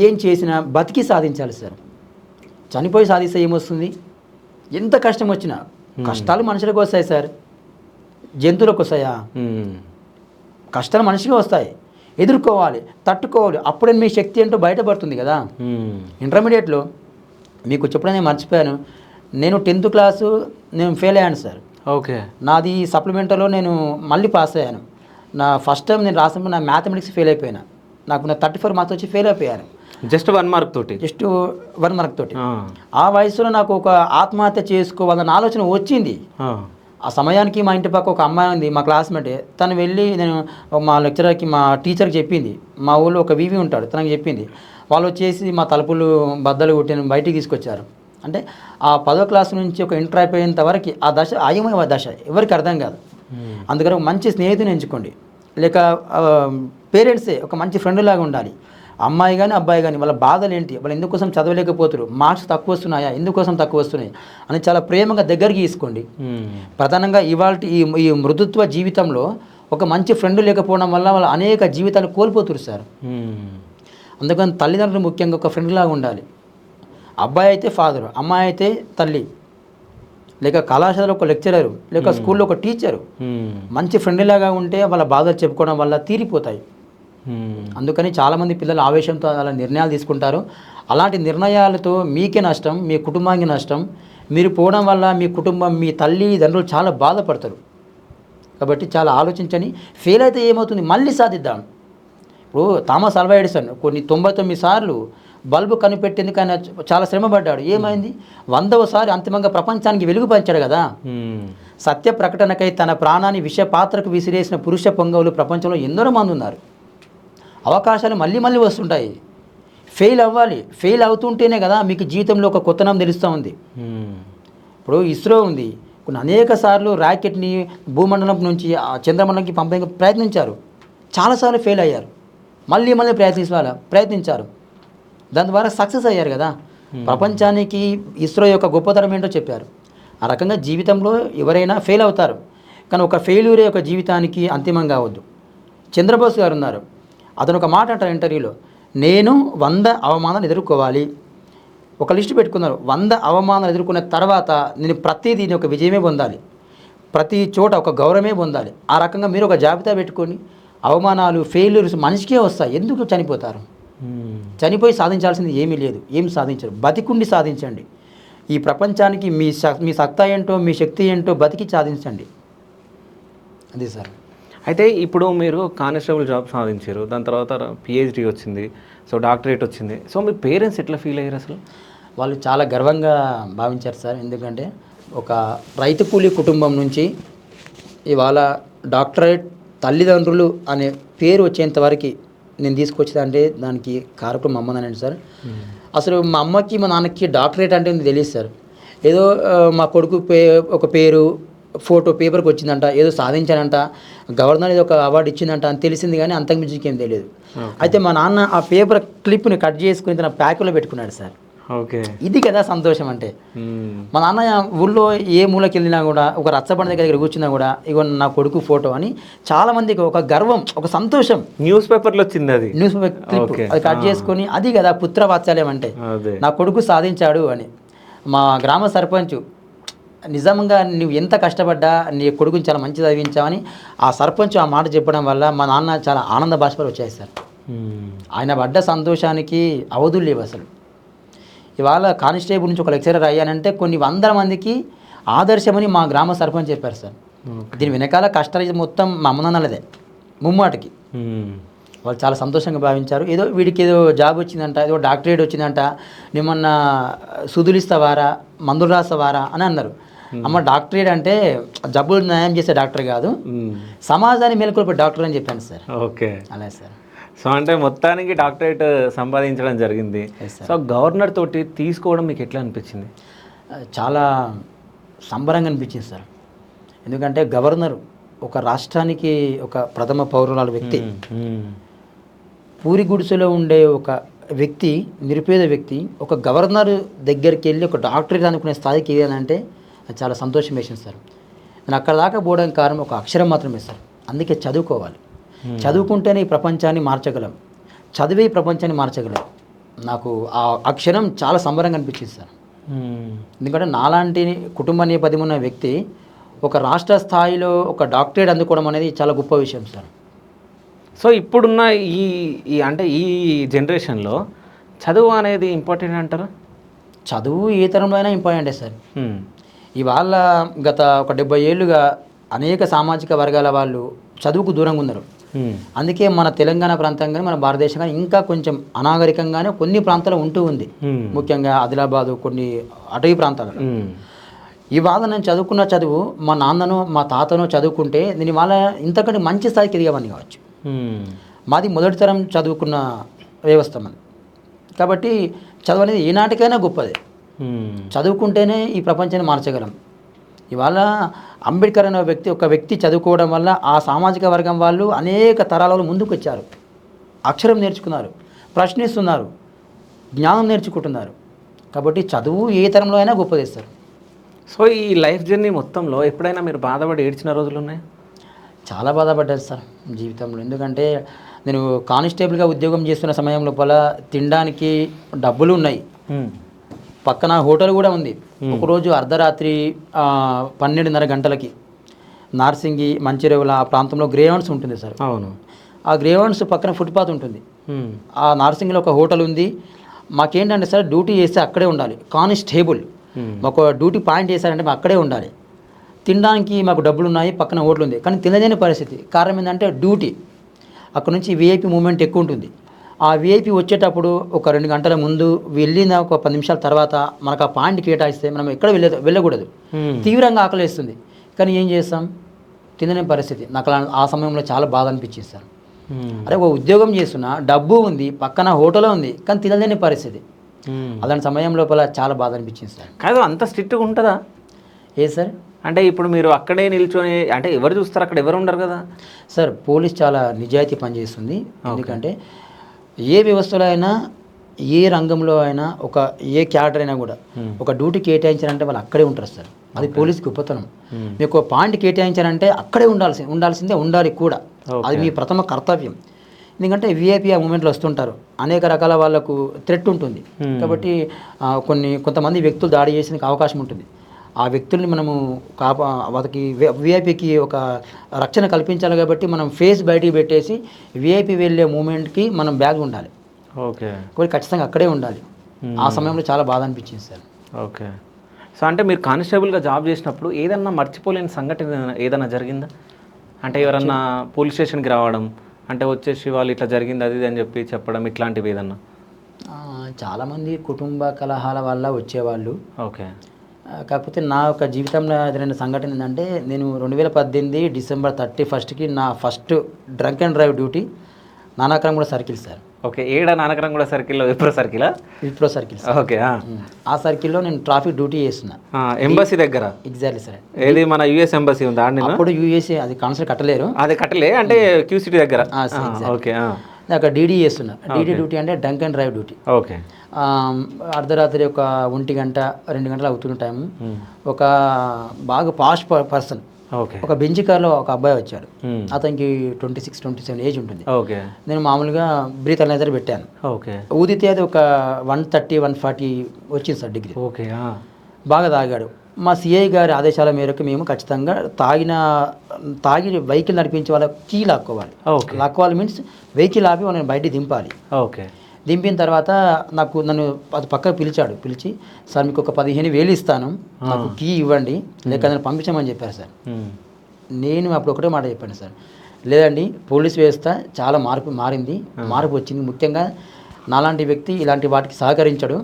ఏం చేసినా బతికి సాధించాలి సార్. చనిపోయి సాధిస్తే ఏమొస్తుంది? ఎంత కష్టం వచ్చినా, కష్టాలు మనుషులకు వస్తాయి సార్, జంతువులకు వస్తాయా? కష్టాలు మనిషికి వస్తాయి, ఎదుర్కోవాలి, తట్టుకోవాలి. అప్పుడే మీ శక్తి ఏంటో బయటపడుతుంది కదా. ఇంటర్మీడియట్లో మీకు చెప్పడం నేను మర్చిపోయాను, నేను 10th క్లాసు నేను ఫెయిల్ అయ్యాను సార్. ఓకే, నాది సప్లిమెంటరీలో నేను మళ్ళీ పాస్ అయ్యాను. నా ఫస్ట్ టైం నేను రాసినప్పుడు నా మ్యాథమెటిక్స్ ఫెయిల్ అయిపోయినా. నాకు నా 34 మార్క్స్ వచ్చి ఫెయిల్ అయిపోయాను, జస్ట్ 1 మార్క్ తోటి. ఆ వయసులో నాకు ఒక ఆత్మహత్య చేసుకోవాలన్న ఆలోచన వచ్చింది. ఆ సమయానికి మా ఇంటి పక్క ఒక అమ్మాయి ఉంది, మా క్లాస్మేట్. తను వెళ్ళి నేను మా లెక్చరర్కి, మా టీచర్కి చెప్పింది. మా ఊళ్ళో ఒక వివి ఉంటాడు, తనకి చెప్పింది. వాళ్ళు వచ్చేసి మా తలుపులు బద్దలు కొట్టి బయటికి తీసుకొచ్చారు. అంటే ఆ 10వ క్లాస్ నుంచి ఒక ఇంటర్ అయిపోయేంత వరకు ఆ దశ అయోమయ దశ, ఎవరికి అర్థం కాదు. అందుకని ఒక మంచి స్నేహితుని ఎంచుకోండి, లేక పేరెంట్సే ఒక మంచి ఫ్రెండ్ లాగా ఉండాలి. అమ్మాయి కానీ అబ్బాయి కానీ వాళ్ళ బాధలు ఏంటి, వాళ్ళు ఎందుకోసం చదవలేకపోతారు, మార్క్స్ తక్కువ వస్తున్నాయా, ఎందుకోసం తక్కువ వస్తున్నాయి అని చాలా ప్రేమగా దగ్గరికి తీసుకోండి. ప్రధానంగా ఇవాళ ఈ మృదుత్వ జీవితంలో ఒక మంచి ఫ్రెండ్ లేకపోవడం వల్ల వాళ్ళు అనేక జీవితాలు కోల్పోతున్నారు సార్. అందుకని తల్లిదండ్రులు ముఖ్యంగా ఒక ఫ్రెండ్ లాగా ఉండాలి. అబ్బాయి అయితే ఫాదరు, అమ్మాయి అయితే తల్లి, లేక కళాశాలలో ఒక లెక్చరరు, లేక స్కూల్లో ఒక టీచరు మంచి ఫ్రెండ్ లాగా ఉంటే వాళ్ళ బాధలు చెప్పుకోవడం వల్ల తీరిపోతాయి. అందుకని చాలామంది పిల్లలు ఆవేశంతో అలా నిర్ణయాలు తీసుకుంటారు. అలాంటి నిర్ణయాలతో మీకే నష్టం, మీ కుటుంబానికి నష్టం. మీరు పోవడం వల్ల మీ కుటుంబం, మీ తల్లిదండ్రులు చాలా బాధపడతారు. కాబట్టి చాలా ఆలోచించని. ఫెయిల్ అయితే ఏమవుతుంది, మళ్ళీ సాధిద్దాం. ఇప్పుడు థామస్ ఆల్వా ఎడిసన్ కొన్ని 99 సార్లు బల్బు కనిపెట్టేందుకు ఆయన చాలా శ్రమపడ్డాడు. ఏమైంది? 100వ సారి అంతిమంగా ప్రపంచానికి వెలుగు పంచాడు కదా. సత్య ప్రకటనకై తన ప్రాణాన్ని విష పాత్రకు విసిరేసిన పురుష పొంగవులు ప్రపంచంలో ఎందరో మంది ఉన్నారు. అవకాశాలు మళ్ళీ వస్తుంటాయి. ఫెయిల్ అవ్వాలి. ఫెయిల్ అవుతుంటేనే కదా మీకు జీవితంలో ఒక కొత్తనం తెలుస్తూ ఉంది. ఇప్పుడు ఇస్రో ఉంది, కొన్ని అనేక సార్లు ర్యాకెట్ని భూమండలం నుంచి ఆ చంద్రమండలంకి పంపడానికి ప్రయత్నించారు, చాలాసార్లు ఫెయిల్ అయ్యారు, మళ్ళీ మళ్ళీ ప్రయత్నించారు, దాని ద్వారా సక్సెస్ అయ్యారు కదా. ప్రపంచానికి ఇస్రో యొక్క గొప్పతనం ఏంటో చెప్పారు. ఆ రకంగా జీవితంలో ఎవరైనా ఫెయిల్ అవుతారు, కానీ ఒక ఫెయిల్యూరే ఒక జీవితానికి అంతిమం కావద్దు. చంద్రబోస్ గారు ఉన్నారు, అతను ఒక మాట అంటారు ఇంటర్వ్యూలో, నేను 100 అవమానాలు ఎదుర్కోవాలి. ఒక లిస్ట్ పెట్టుకున్నారు, 100 అవమానాలు ఎదుర్కొన్న తర్వాత నేను ప్రతిదీ ఒక విజయమే పొందాలి, ప్రతి చోట ఒక గౌరవమే పొందాలి. ఆ రకంగా మీరు ఒక జాబితా పెట్టుకొని అవమానాలు ఫెయిల్యూర్స్ మనిషికే వస్తాయి. ఎందుకు చనిపోతారు? చనిపోయి సాధించాల్సింది ఏమీ లేదు, ఏం సాధించరు. బతికుండి సాధించండి. ఈ ప్రపంచానికి మీ సత్తా ఏంటో, మీ శక్తి ఏంటో బతికి సాధించండి. అదే సార్. అయితే ఇప్పుడు మీరు కానిస్టేబుల్ జాబ్ సాధించారు, దాని తర్వాత పిహెచ్డి వచ్చింది, సో డాక్టరేట్ వచ్చింది. సో మీ పేరెంట్స్ ఎట్లా ఫీల్ అయ్యారు అసలు? వాళ్ళు చాలా గర్వంగా భావించారు సార్. ఎందుకంటే ఒక రైతు కూలీ కుటుంబం నుంచి ఇవాళ డాక్టరేట్ తల్లిదండ్రులు అనే పేరు వచ్చేంత వరకు నేను తీసుకొచ్చేదంటే దానికి కారకుడు మా అమ్మనండి సార్. అసలు మా అమ్మకి మా నాన్నకి డాక్టరేట్ అంటే తెలియదు సార్. ఏదో మా కొడుకు ఒక పేరు ఫోటో పేపర్కి వచ్చిందంట, ఏదో సాధించానంట, గవర్నర్ ఏదో ఒక అవార్డు ఇచ్చిందంట అని తెలిసింది, కానీ అంతకుమించి ఇంకేం తెలియదు. అయితే మా నాన్న ఆ పేపర్ క్లిప్ని కట్ చేసుకుని తన ప్యాకులో పెట్టుకున్నాడు సార్. ఓకే, ఇది కదా సంతోషం అంటే. మా నాన్న ఊళ్ళో ఏ మూలకి వెళ్ళినా కూడా, ఒక రచ్చబండ దగ్గర కూర్చున్నా కూడా, ఇగో నా కొడుకు ఫోటో అని చాలా మందికి ఒక గర్వం, ఒక సంతోషం. న్యూస్ పేపర్లో వచ్చింది, అది న్యూస్ పేపర్ క్లిప్ అది కట్ చేసుకొని, అది కదా పుత్ర వాత్సల్యం అంటే, నా కొడుకు సాధించాడు అని. మా గ్రామ సర్పంచ్ నిజంగా నువ్వు ఎంత కష్టపడ్డా నీ కొడుకుని చాలా మంచి చదివించావని ఆ సర్పంచ్ ఆ మాట చెప్పడం వల్ల మా నాన్న చాలా ఆనంద బాష్పాలు వచ్చాయి సార్. ఆయన పడ్డ సంతోషానికి అవధులు లేవు అసలు. ఇవాళ కానిస్టేబుల్ నుంచి ఒక లెక్చరర్ అయ్యానంటే కొన్ని 100 మందికి ఆదర్శమని మా గ్రామ సర్పంచ్ చెప్పారు సార్. దీని వెనకాల కష్టాలు మొత్తం మా అమ్మ నాన్నలదే ముమ్మాటికి. వాళ్ళు చాలా సంతోషంగా భావించారు. ఏదో వీడికి ఏదో జాబ్ వచ్చిందంట, ఏదో డాక్టరేట్ వచ్చిందంట, నేమన్నా సుదులు ఇస్తావారా, మందులు రాస్తావారా అని అన్నారు. అమ్మ డాక్టరేట్ అంటే జబ్బులు న్యాయం చేసే డాక్టర్ కాదు, సమాజాన్ని మేల్కొల్పే డాక్టర్ అని చెప్పాను సార్. ఓకే, అలా సార్. సో అంటే మొత్తానికి డాక్టరేట్ సంపాదించడం జరిగింది. సో గవర్నర్ తోటి తీసుకోవడం మీకు ఎట్లా అనిపించింది? చాలా సంబరంగా అనిపించింది సార్. ఎందుకంటే గవర్నర్ ఒక రాష్ట్రానికి ఒక ప్రథమ పౌరురాల వ్యక్తి, పూరి గుడిసెలో ఉండే ఒక వ్యక్తి, నిరుపేద వ్యక్తి, ఒక గవర్నర్ దగ్గరికి వెళ్ళి ఒక డాక్టరేట్ అనుకునే స్థాయికి ఏదంటే అది చాలా సంతోషం వేసింది సార్. నేను అక్కడ దాకా పోవడానికి కారణం ఒక అక్షరం మాత్రమే సార్. అందుకే చదువుకోవాలి, చదువుకుంటేనే ఈ ప్రపంచాన్ని మార్చగలం, చదివే ఈ ప్రపంచాన్ని మార్చగలం. నాకు ఆ అక్షరం చాలా సంబరంగా అనిపించింది సార్. ఎందుకంటే నాలాంటి కుటుంబ నేపథ్యం ఉన్న వ్యక్తి ఒక రాష్ట్ర స్థాయిలో ఒక డాక్టరేట్ అందుకోవడం అనేది చాలా గొప్ప విషయం సార్. సో ఇప్పుడున్న అంటే ఈ జనరేషన్లో చదువు అనేది ఇంపార్టెంట్ అంటారా? చదువు ఏ తరంలో అయినా ఇంపార్టెంటే సార్. ఇవాళ గత ఒక 70 ఏళ్ళుగా అనేక సామాజిక వర్గాల వాళ్ళు చదువుకు దూరంగా ఉన్నారు. అందుకే మన తెలంగాణ ప్రాంతం కానీ మన భారతదేశం కానీ ఇంకా కొంచెం అనాగరికంగానే కొన్ని ప్రాంతాలు ఉంటూ ఉంది. ముఖ్యంగా ఆదిలాబాదు, కొన్ని అటవీ ప్రాంతాలు. ఇవాళ నేను చదువుకున్న చదువు మా నాన్నను మా తాతను చదువుకుంటే నేను ఇవాళ ఇంతకంటే మంచి స్థాయికి ఎదిగేవాడిని కావచ్చు. మాది మొదటి తరం చదువుకున్న వ్యవస్థ మనది. కాబట్టి చదువు అనేది ఏనాటికైనా గొప్పదే. చదువుకుంటేనే ఈ ప్రపంచాన్ని మార్చగలం. ఇవాళ అంబేద్కర్ అనే ఒక వ్యక్తి చదువుకోవడం వల్ల ఆ సామాజిక వర్గం వాళ్ళు అనేక తరాలలో ముందుకు వచ్చారు, అక్షరం నేర్చుకున్నారు, ప్రశ్నిస్తున్నారు, జ్ఞానం నేర్చుకుంటున్నారు. కాబట్టి చదువు ఏ తరంలో అయినా గొప్పదే సార్. సో ఈ లైఫ్ జర్నీ మొత్తంలో ఎప్పుడైనా మీరు బాధపడి ఏడ్చిన రోజులు ఉన్నాయి? చాలా బాధపడ్డారు సార్ జీవితంలో. ఎందుకంటే నేను కానిస్టేబుల్గా ఉద్యోగం చేస్తున్న సమయం లోపల తినడానికి డబ్బులు ఉన్నాయి, పక్కన హోటల్ కూడా ఉంది. ఒకరోజు అర్ధరాత్రి 12:30 గంటలకి నార్సింగి, మంచిర్యాల ఆ ప్రాంతంలో గ్రేవన్స్ ఉంటుంది సార్. అవును. ఆ గ్రేవన్స్ పక్కన ఫుట్పాత్ ఉంటుంది. ఆ నార్సింగిలో ఒక హోటల్ ఉంది. మాకేంటంటే సార్ డ్యూటీ చేస్తే అక్కడే ఉండాలి. కానిస్టేబుల్ మాకు డ్యూటీ పాయింట్ చేశారంటే మేము అక్కడే ఉండాలి. తినడానికి మాకు డబ్బులు ఉన్నాయి, పక్కన హోటల్ ఉంది, కానీ తినలేని పరిస్థితి. కారణం ఏంటంటే డ్యూటీ. అక్కడ నుంచి విఐపి మూమెంట్ ఎక్కువ ఉంటుంది. ఆ విఐపి వచ్చేటప్పుడు ఒక 2 గంటల ముందు వెళ్ళిన ఒక 10 నిమిషాల తర్వాత మనకు ఆ పాయింట్ కేటాయిస్తే మనం ఎక్కడ వెళ్ళకూడదు. తీవ్రంగా ఆకలిస్తుంది, కానీ ఏం చేస్తాం, తినలేని పరిస్థితి. నాకు ఆ సమయంలో చాలా బాధ అనిపించింది సార్. అరే ఒక ఉద్యోగం చేస్తున్నా, డబ్బు ఉంది, పక్కన హోటల్ ఉంది, కానీ తినలేని పరిస్థితి. అలాంటి సమయం లోపల చాలా బాధ అనిపించింది సార్. కాదు, అంత స్ట్రిక్ట్గా ఉంటుందా? ఏ సార్? అంటే ఇప్పుడు మీరు అక్కడే నిల్చొని అంటే ఎవరు చూస్తారు, అక్కడ ఎవరు ఉండరు కదా సార్. పోలీస్ చాలా నిజాయితీ పనిచేస్తుంది. ఎందుకంటే ఏ వ్యవస్థలో అయినా, ఏ రంగంలో అయినా, ఏ క్యాడర్ అయినా కూడా ఒక డ్యూటీ కేటాయించారంటే వాళ్ళు అక్కడే ఉంటారు సార్. అది పోలీస్కి గొప్పతనం. మీకు ఒక పాయింట్ కేటాయించారంటే అక్కడే ఉండాల్సిందే, ఉండాలి కూడా. అది మీ ప్రథమ కర్తవ్యం. ఎందుకంటే విఐపి ఆ మూమెంట్లో వస్తుంటారు, అనేక రకాల వాళ్ళకు థ్రెట్ ఉంటుంది. కాబట్టి కొంతమంది వ్యక్తులు దాడి చేసేందుకు అవకాశం ఉంటుంది. ఆ వ్యక్తుల్ని మనము వాళ్ళకి విఐపికి ఒక రక్షణ కల్పించాలి. కాబట్టి మనం ఫేస్ బయటికి పెట్టేసి విఐపి వెళ్ళే మూమెంట్కి మనం బ్యాగ్ ఉండాలి. ఓకే. కాబట్టి ఖచ్చితంగా అక్కడే ఉండాలి. ఆ సమయంలో చాలా బాధ అనిపించింది సార్. ఓకే. సో అంటే మీరు కానిస్టేబుల్గా జాబ్ చేసినప్పుడు ఏదన్నా మర్చిపోలేని సంఘటన ఏదైనా జరిగిందా? అంటే ఎవరన్నా పోలీస్ స్టేషన్కి రావడం, అంటే వచ్చేసి వాళ్ళు ఇట్లా జరిగింది అది అని చెప్పి చెప్పడం, ఇట్లాంటివి ఏదన్నా? చాలామంది కుటుంబ కలహాల వల్ల వచ్చేవాళ్ళు. ఓకే. కాకపోతే నా యొక్క జీవితంలో జరిగిన సంఘటన ఏంటంటే, నేను 2018 డిసెంబర్ 31కి నా first drunk and drive duty Nanakramguda circle sir. Okay. ఏడా నానక్రంగూడ సర్కిల్లో విప్రో సర్కిలా? విప్రో సర్కిల్. ఓకే. ఆ సర్కిల్లో నేను ట్రాఫిక్ డ్యూటీ చేస్తున్నా, ఎంబసీ దగ్గర. Exactly sir. ఏది మన యుఎస్ ఎంబసీ ఉందా? అప్పుడు యుఎస్ఏ అది కాన్సల్ కట్టలేరు, అది కట్టలే అంటే క్యూసిటీ దగ్గర. ఓకే. అక్కడ డీడీ చేస్తున్నా. డీడీ డ్యూటీ అంటే drunk and drive duty. Okay. అర్ధరాత్రి ఒక 1 గంట 2 గంటలు అవుతున్న టైము ఒక బాగా పాష్ పర్సన్, ఓకే, ఒక బెంచ్ కార్లో ఒక అబ్బాయి వచ్చాడు. అతనికి 26-27 ఏజ్ ఉంటుంది. ఓకే. నేను మామూలుగా బ్రీత్ అనలైజర్ పెట్టాను. ఓకే. ఊదితే అది ఒక 130-140 వచ్చింది సార్ డిగ్రీ. ఓకే. బాగా తాగాడు. మా సిఐ గారి ఆదేశాల మేరకు మేము ఖచ్చితంగా తాగి వెహికల్ నడిపించే వాళ్ళ కీ లాక్కోవాలి. లాక్కోవాలి మీన్స్ వెహికల్ ఆపి వాళ్ళని బయటికి దింపాలి. ఓకే. దింపిన తర్వాత నన్ను అది పక్కకు పిలిచాడు. సార్ మీకు ఒక 15,000 ఇస్తాను, నాకు కీ ఇవ్వండి, లేక నన్ను పంపించమని చెప్పారు సార్. నేను అప్పుడు ఒకటే మాట చెప్పాను సార్, లేదండి పోలీస్ వ్యవస్థ చాలా మార్పు వచ్చింది. ముఖ్యంగా నాలాంటి వ్యక్తి ఇలాంటి వాటికి సహకరించడు.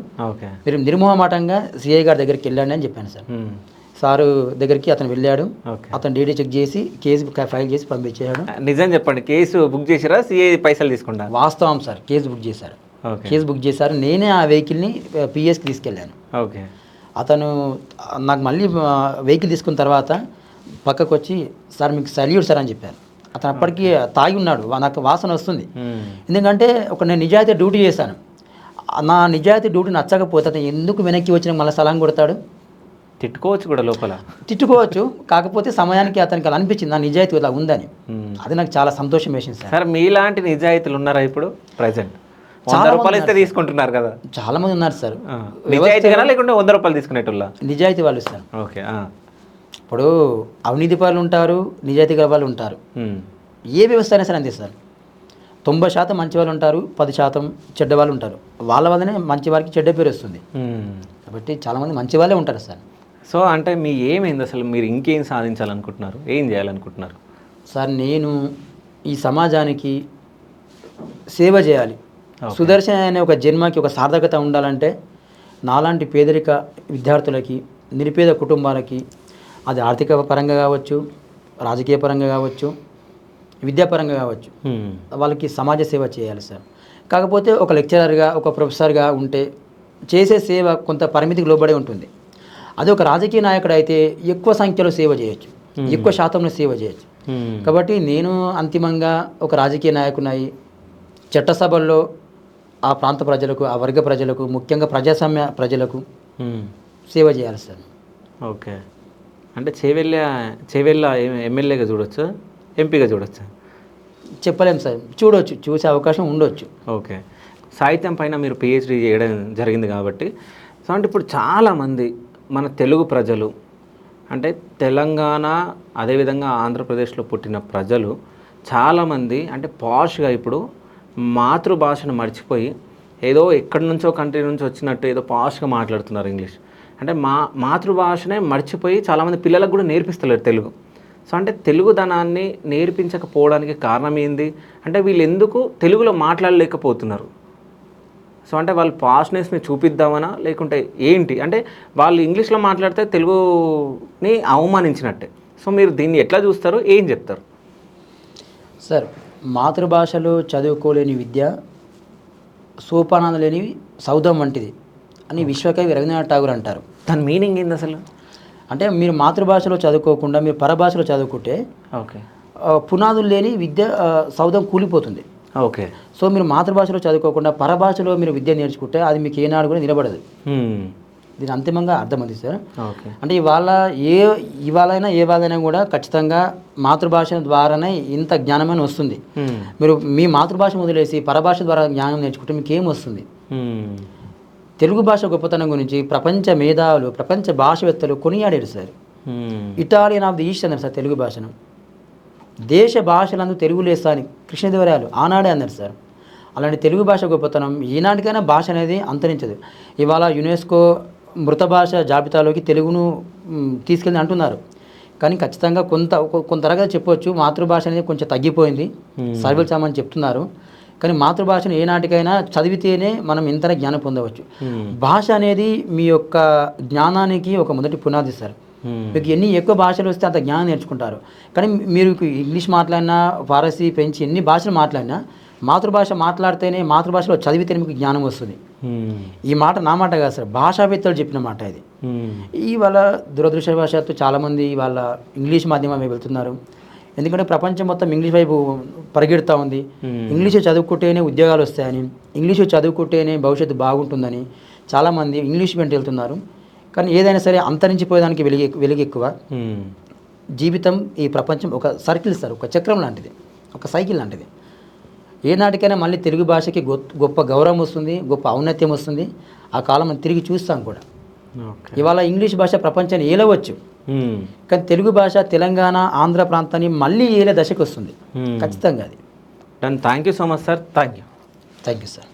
మీరు నిర్మోహమాటంగా సిఐ గారి దగ్గరికి వెళ్ళండి అని చెప్పాను సార్. సారు దగ్గరికి అతను వెళ్ళాడు. అతను డీడీ చెక్ చేసి కేసు ఫైల్ చేసి పంపించాడు. నిజం చెప్పండి, కేసు బుక్ చేసారా? సిఐ పైసలు తీసుకుంటా? వాస్తవం సార్, కేసు బుక్ చేశారు. నేనే ఆ వెహికల్ని పిఎస్కి తీసుకెళ్ళాను. ఓకే. అతను నాకు మళ్ళీ వెహికల్ తీసుకున్న తర్వాత పక్కకు వచ్చి, సార్ మీకు సల్యూట్ సార్ అని చెప్పారు. అతను అప్పటికి తాగి ఉన్నాడు, నాకు వాసన వస్తుంది. ఎందుకంటే నేను నిజాయితీ డ్యూటీ చేశాను. నా నిజాయితీ డ్యూటీ నచ్చకపోతే అతను ఎందుకు వెనక్కి వచ్చిన మళ్ళీ సలాం కొడతాడు? తిట్టుకోవచ్చు కూడా, లోపల తిట్టుకోవచ్చు. కాకపోతే సమయానికి అతనికి అలా అనిపించింది నా నిజాయితీ ఇలా ఉందని. అది నాకు చాలా సంతోషం వేసింది సార్. సార్ మీలాంటి నిజాయితీలు ఉన్నారా ఇప్పుడు ప్రెసెంట్? 100 రూపాయలు ఇస్తే తీసుకుంటున్నారు కదా, చాలా మంది ఉన్నారు సార్. నిజాయితీగా లేకుంటే 100 రూపాయలు తీసుకునేటోళ్ళ? నిజాయితీ వాళ్ళు సార్. ఓకే. ఇప్పుడు అవినీతి వాళ్ళు ఉంటారు, నిజాయితీ గల వాళ్ళు ఉంటారు. ఏ వ్యవస్థ అయినా సరే అంతే సార్. 90% మంచి వాళ్ళు ఉంటారు, 10% చెడ్డ వాళ్ళు ఉంటారు. వాళ్ళ వల్లనే మంచి వారికి చెడ్డ పేరు వస్తుంది. కాబట్టి చాలామంది మంచి వాళ్ళే ఉంటారు సార్. సో అంటే మీ ఏమైంది అసలు? మీరు ఇంకేం సాధించాలనుకుంటున్నారు, ఏం చేయాలనుకుంటున్నారు? సార్ నేను ఈ సమాజానికి సేవ చేయాలి. సుదర్శన్ అనే ఒక జన్మకి ఒక సార్థకత ఉండాలంటే నాలాంటి పేదరిక విద్యార్థులకి, నిరుపేద కుటుంబాలకి, అది ఆర్థిక పరంగా కావచ్చు, రాజకీయ పరంగా కావచ్చు, విద్యాపరంగా కావచ్చు, వాళ్ళకి సమాజ సేవ చేయాలి సార్. కాకపోతే ఒక లెక్చరర్గా, ఒక ప్రొఫెసర్గా ఉంటే చేసే సేవ కొంత పరిమితికి లోబడే ఉంటుంది. అదే ఒక రాజకీయ నాయకుడు అయితే ఎక్కువ సంఖ్యలో సేవ చేయొచ్చు, ఎక్కువ శాతంలో సేవ చేయొచ్చు. కాబట్టి నేను అంతిమంగా ఒక రాజకీయ నాయకునై చట్టసభల్లో ఆ ప్రాంత ప్రజలకు, ఆ వర్గ ప్రజలకు, ముఖ్యంగా ప్రజాస్వామ్య ప్రజలకు సేవ చేయాలి సార్. ఓకే. అంటే చేవెళ్ళ ఎమ్మెల్యేగా చూడొచ్చు, ఎంపీగా చూడొచ్చు? చెప్పలేము సార్, చూసే అవకాశం ఉండొచ్చు. ఓకే. సాహిత్యం పైన మీరు పిహెచ్డీ చేయడం జరిగింది కాబట్టి, సో అంటే ఇప్పుడు చాలామంది మన తెలుగు ప్రజలు, అంటే తెలంగాణ అదేవిధంగా ఆంధ్రప్రదేశ్లో పుట్టిన ప్రజలు చాలామంది అంటే పాష్గా ఇప్పుడు మాతృభాషను మర్చిపోయి ఏదో ఎక్కడి నుంచో కంట్రీ నుంచి వచ్చినట్టు ఏదో పాష్గా మాట్లాడుతున్నారు ఇంగ్లీష్. అంటే మాతృభాషనే మర్చిపోయి చాలామంది పిల్లలకు కూడా నేర్పిస్తలేరు తెలుగు. సో అంటే తెలుగుదనాన్ని నేర్పించకపోవడానికి కారణం ఏంది? అంటే వీళ్ళు ఎందుకు తెలుగులో మాట్లాడలేకపోతున్నారు? సో అంటే వాళ్ళు పాష్నెస్ని చూపిద్దామనా లేకుంటే ఏంటి? అంటే వాళ్ళు ఇంగ్లీష్లో మాట్లాడితే తెలుగుని అవమానించినట్టే. సో మీరు దీన్ని ఎట్లా చూస్తారు, ఏం చెప్తారు? సార్ మాతృభాషలో చదువుకోలేని విద్య సోపానాలు లేని సౌధం వంటిది అని విశ్వకవి రవీంద్రనాథ్ ఠాగూర్ అంటారు. దాని మీనింగ్ ఏంది అసలు? అంటే మీరు మాతృభాషలో చదువుకోకుండా మీరు పరభాషలో చదువుకుంటే ఓకే. పునాదులు లేని విద్య సౌధం కూలిపోతుంది. ఓకే. సో మీరు మాతృభాషలో చదువుకోకుండా పరభాషలో మీరు విద్య నేర్చుకుంటే అది మీకు ఏనాడు కూడా నిలబడదు. దీని అంతిమంగా అర్థమైంది సార్. ఓకే. అంటే ఇవాళైనా ఏ వాళ్ళైనా కూడా ఖచ్చితంగా మాతృభాష ద్వారానే ఇంత జ్ఞానమైన వస్తుంది. మీరు మీ మాతృభాష వదిలేసి పరభాష ద్వారా జ్ఞానం నేర్చుకుంటే మీకు ఏం వస్తుంది? తెలుగు భాష గొప్పతనం గురించి ప్రపంచ మేధావులు, ప్రపంచ భాషవేత్తలు కొనియాడారు sir. Italian of the east అన్నారు సార్ తెలుగు భాషను. దేశ భాషలందు తెలుగు లేసా అని కృష్ణదేవరాయలు ఆనాడే అన్నారు సార్. అలాంటి తెలుగు భాష గొప్పతనం ఈనాటికైనా భాష అనేది అంతరించదు. ఇవాళ యునెస్కో మృత భాష జాబితాలోకి తెలుగును తీసుకెళ్ళి అంటున్నారు. కానీ ఖచ్చితంగా కొంత రకంగా చెప్పవచ్చు మాతృభాష అనేది కొంచెం తగ్గిపోయింది, సర్వేలు చామని చెప్తున్నారు. కానీ మాతృభాషను ఏనాటికైనా చదివితేనే మనం ఎంతైనా జ్ఞానం పొందవచ్చు. భాష అనేది మీ యొక్క జ్ఞానానికి ఒక మొదటి పునాది సార్. మీకు ఎన్ని ఎక్కువ భాషలు వస్తే అంత జ్ఞానం నేర్చుకుంటారు. కానీ మీరు ఇంగ్లీష్ మాట్లాడినా, ఫారసీ, ఫ్రెంచ్ ఎన్ని భాషలు మాట్లాడినా మాతృభాష మాట్లాడితేనే, మాతృభాషలో చదివితేనే మీకు జ్ఞానం వస్తుంది. ఈ మాట నా మాట కాదు సార్, భాషావేత్తలు చెప్పిన మాట ఇది. ఇవాళ దురదృష్టవశాత్తు చాలామంది వాళ్ళ ఇంగ్లీష్ మాధ్యమం వైపు వెళ్తున్నారు. ఎందుకంటే ప్రపంచం మొత్తం ఇంగ్లీష్ వైపు పరిగెడుతూ ఉంది. ఇంగ్లీషు చదువుకుంటేనే ఉద్యోగాలు వస్తాయని, ఇంగ్లీషు చదువుకుంటేనే భవిష్యత్తు బాగుంటుందని చాలామంది ఇంగ్లీష్ వెంట వెళ్తున్నారు. కానీ ఏదైనా సరే అంతరించిపోయేదానికి వెలుగు ఎక్కువ. జీవితం, ఈ ప్రపంచం ఒక సర్కిల్ సార్, ఒక చక్రం లాంటిది, ఒక సైకిల్ లాంటిది. ఏనాటికైనా మళ్ళీ తెలుగు భాషకి గొప్ప గౌరవం వస్తుంది, గొప్ప ఔన్నత్యం వస్తుంది. ఆ కాలం మనం తిరిగి చూస్తాం కూడా. ఇవాళ ఇంగ్లీష్ భాష ప్రపంచాన్ని ఏలవచ్చు, కానీ తెలుగు భాష తెలంగాణ, ఆంధ్ర ప్రాంతాన్ని మళ్ళీ ఏలే దశకు వస్తుంది ఖచ్చితంగా అది. Thank you so much sir. Thank you sir.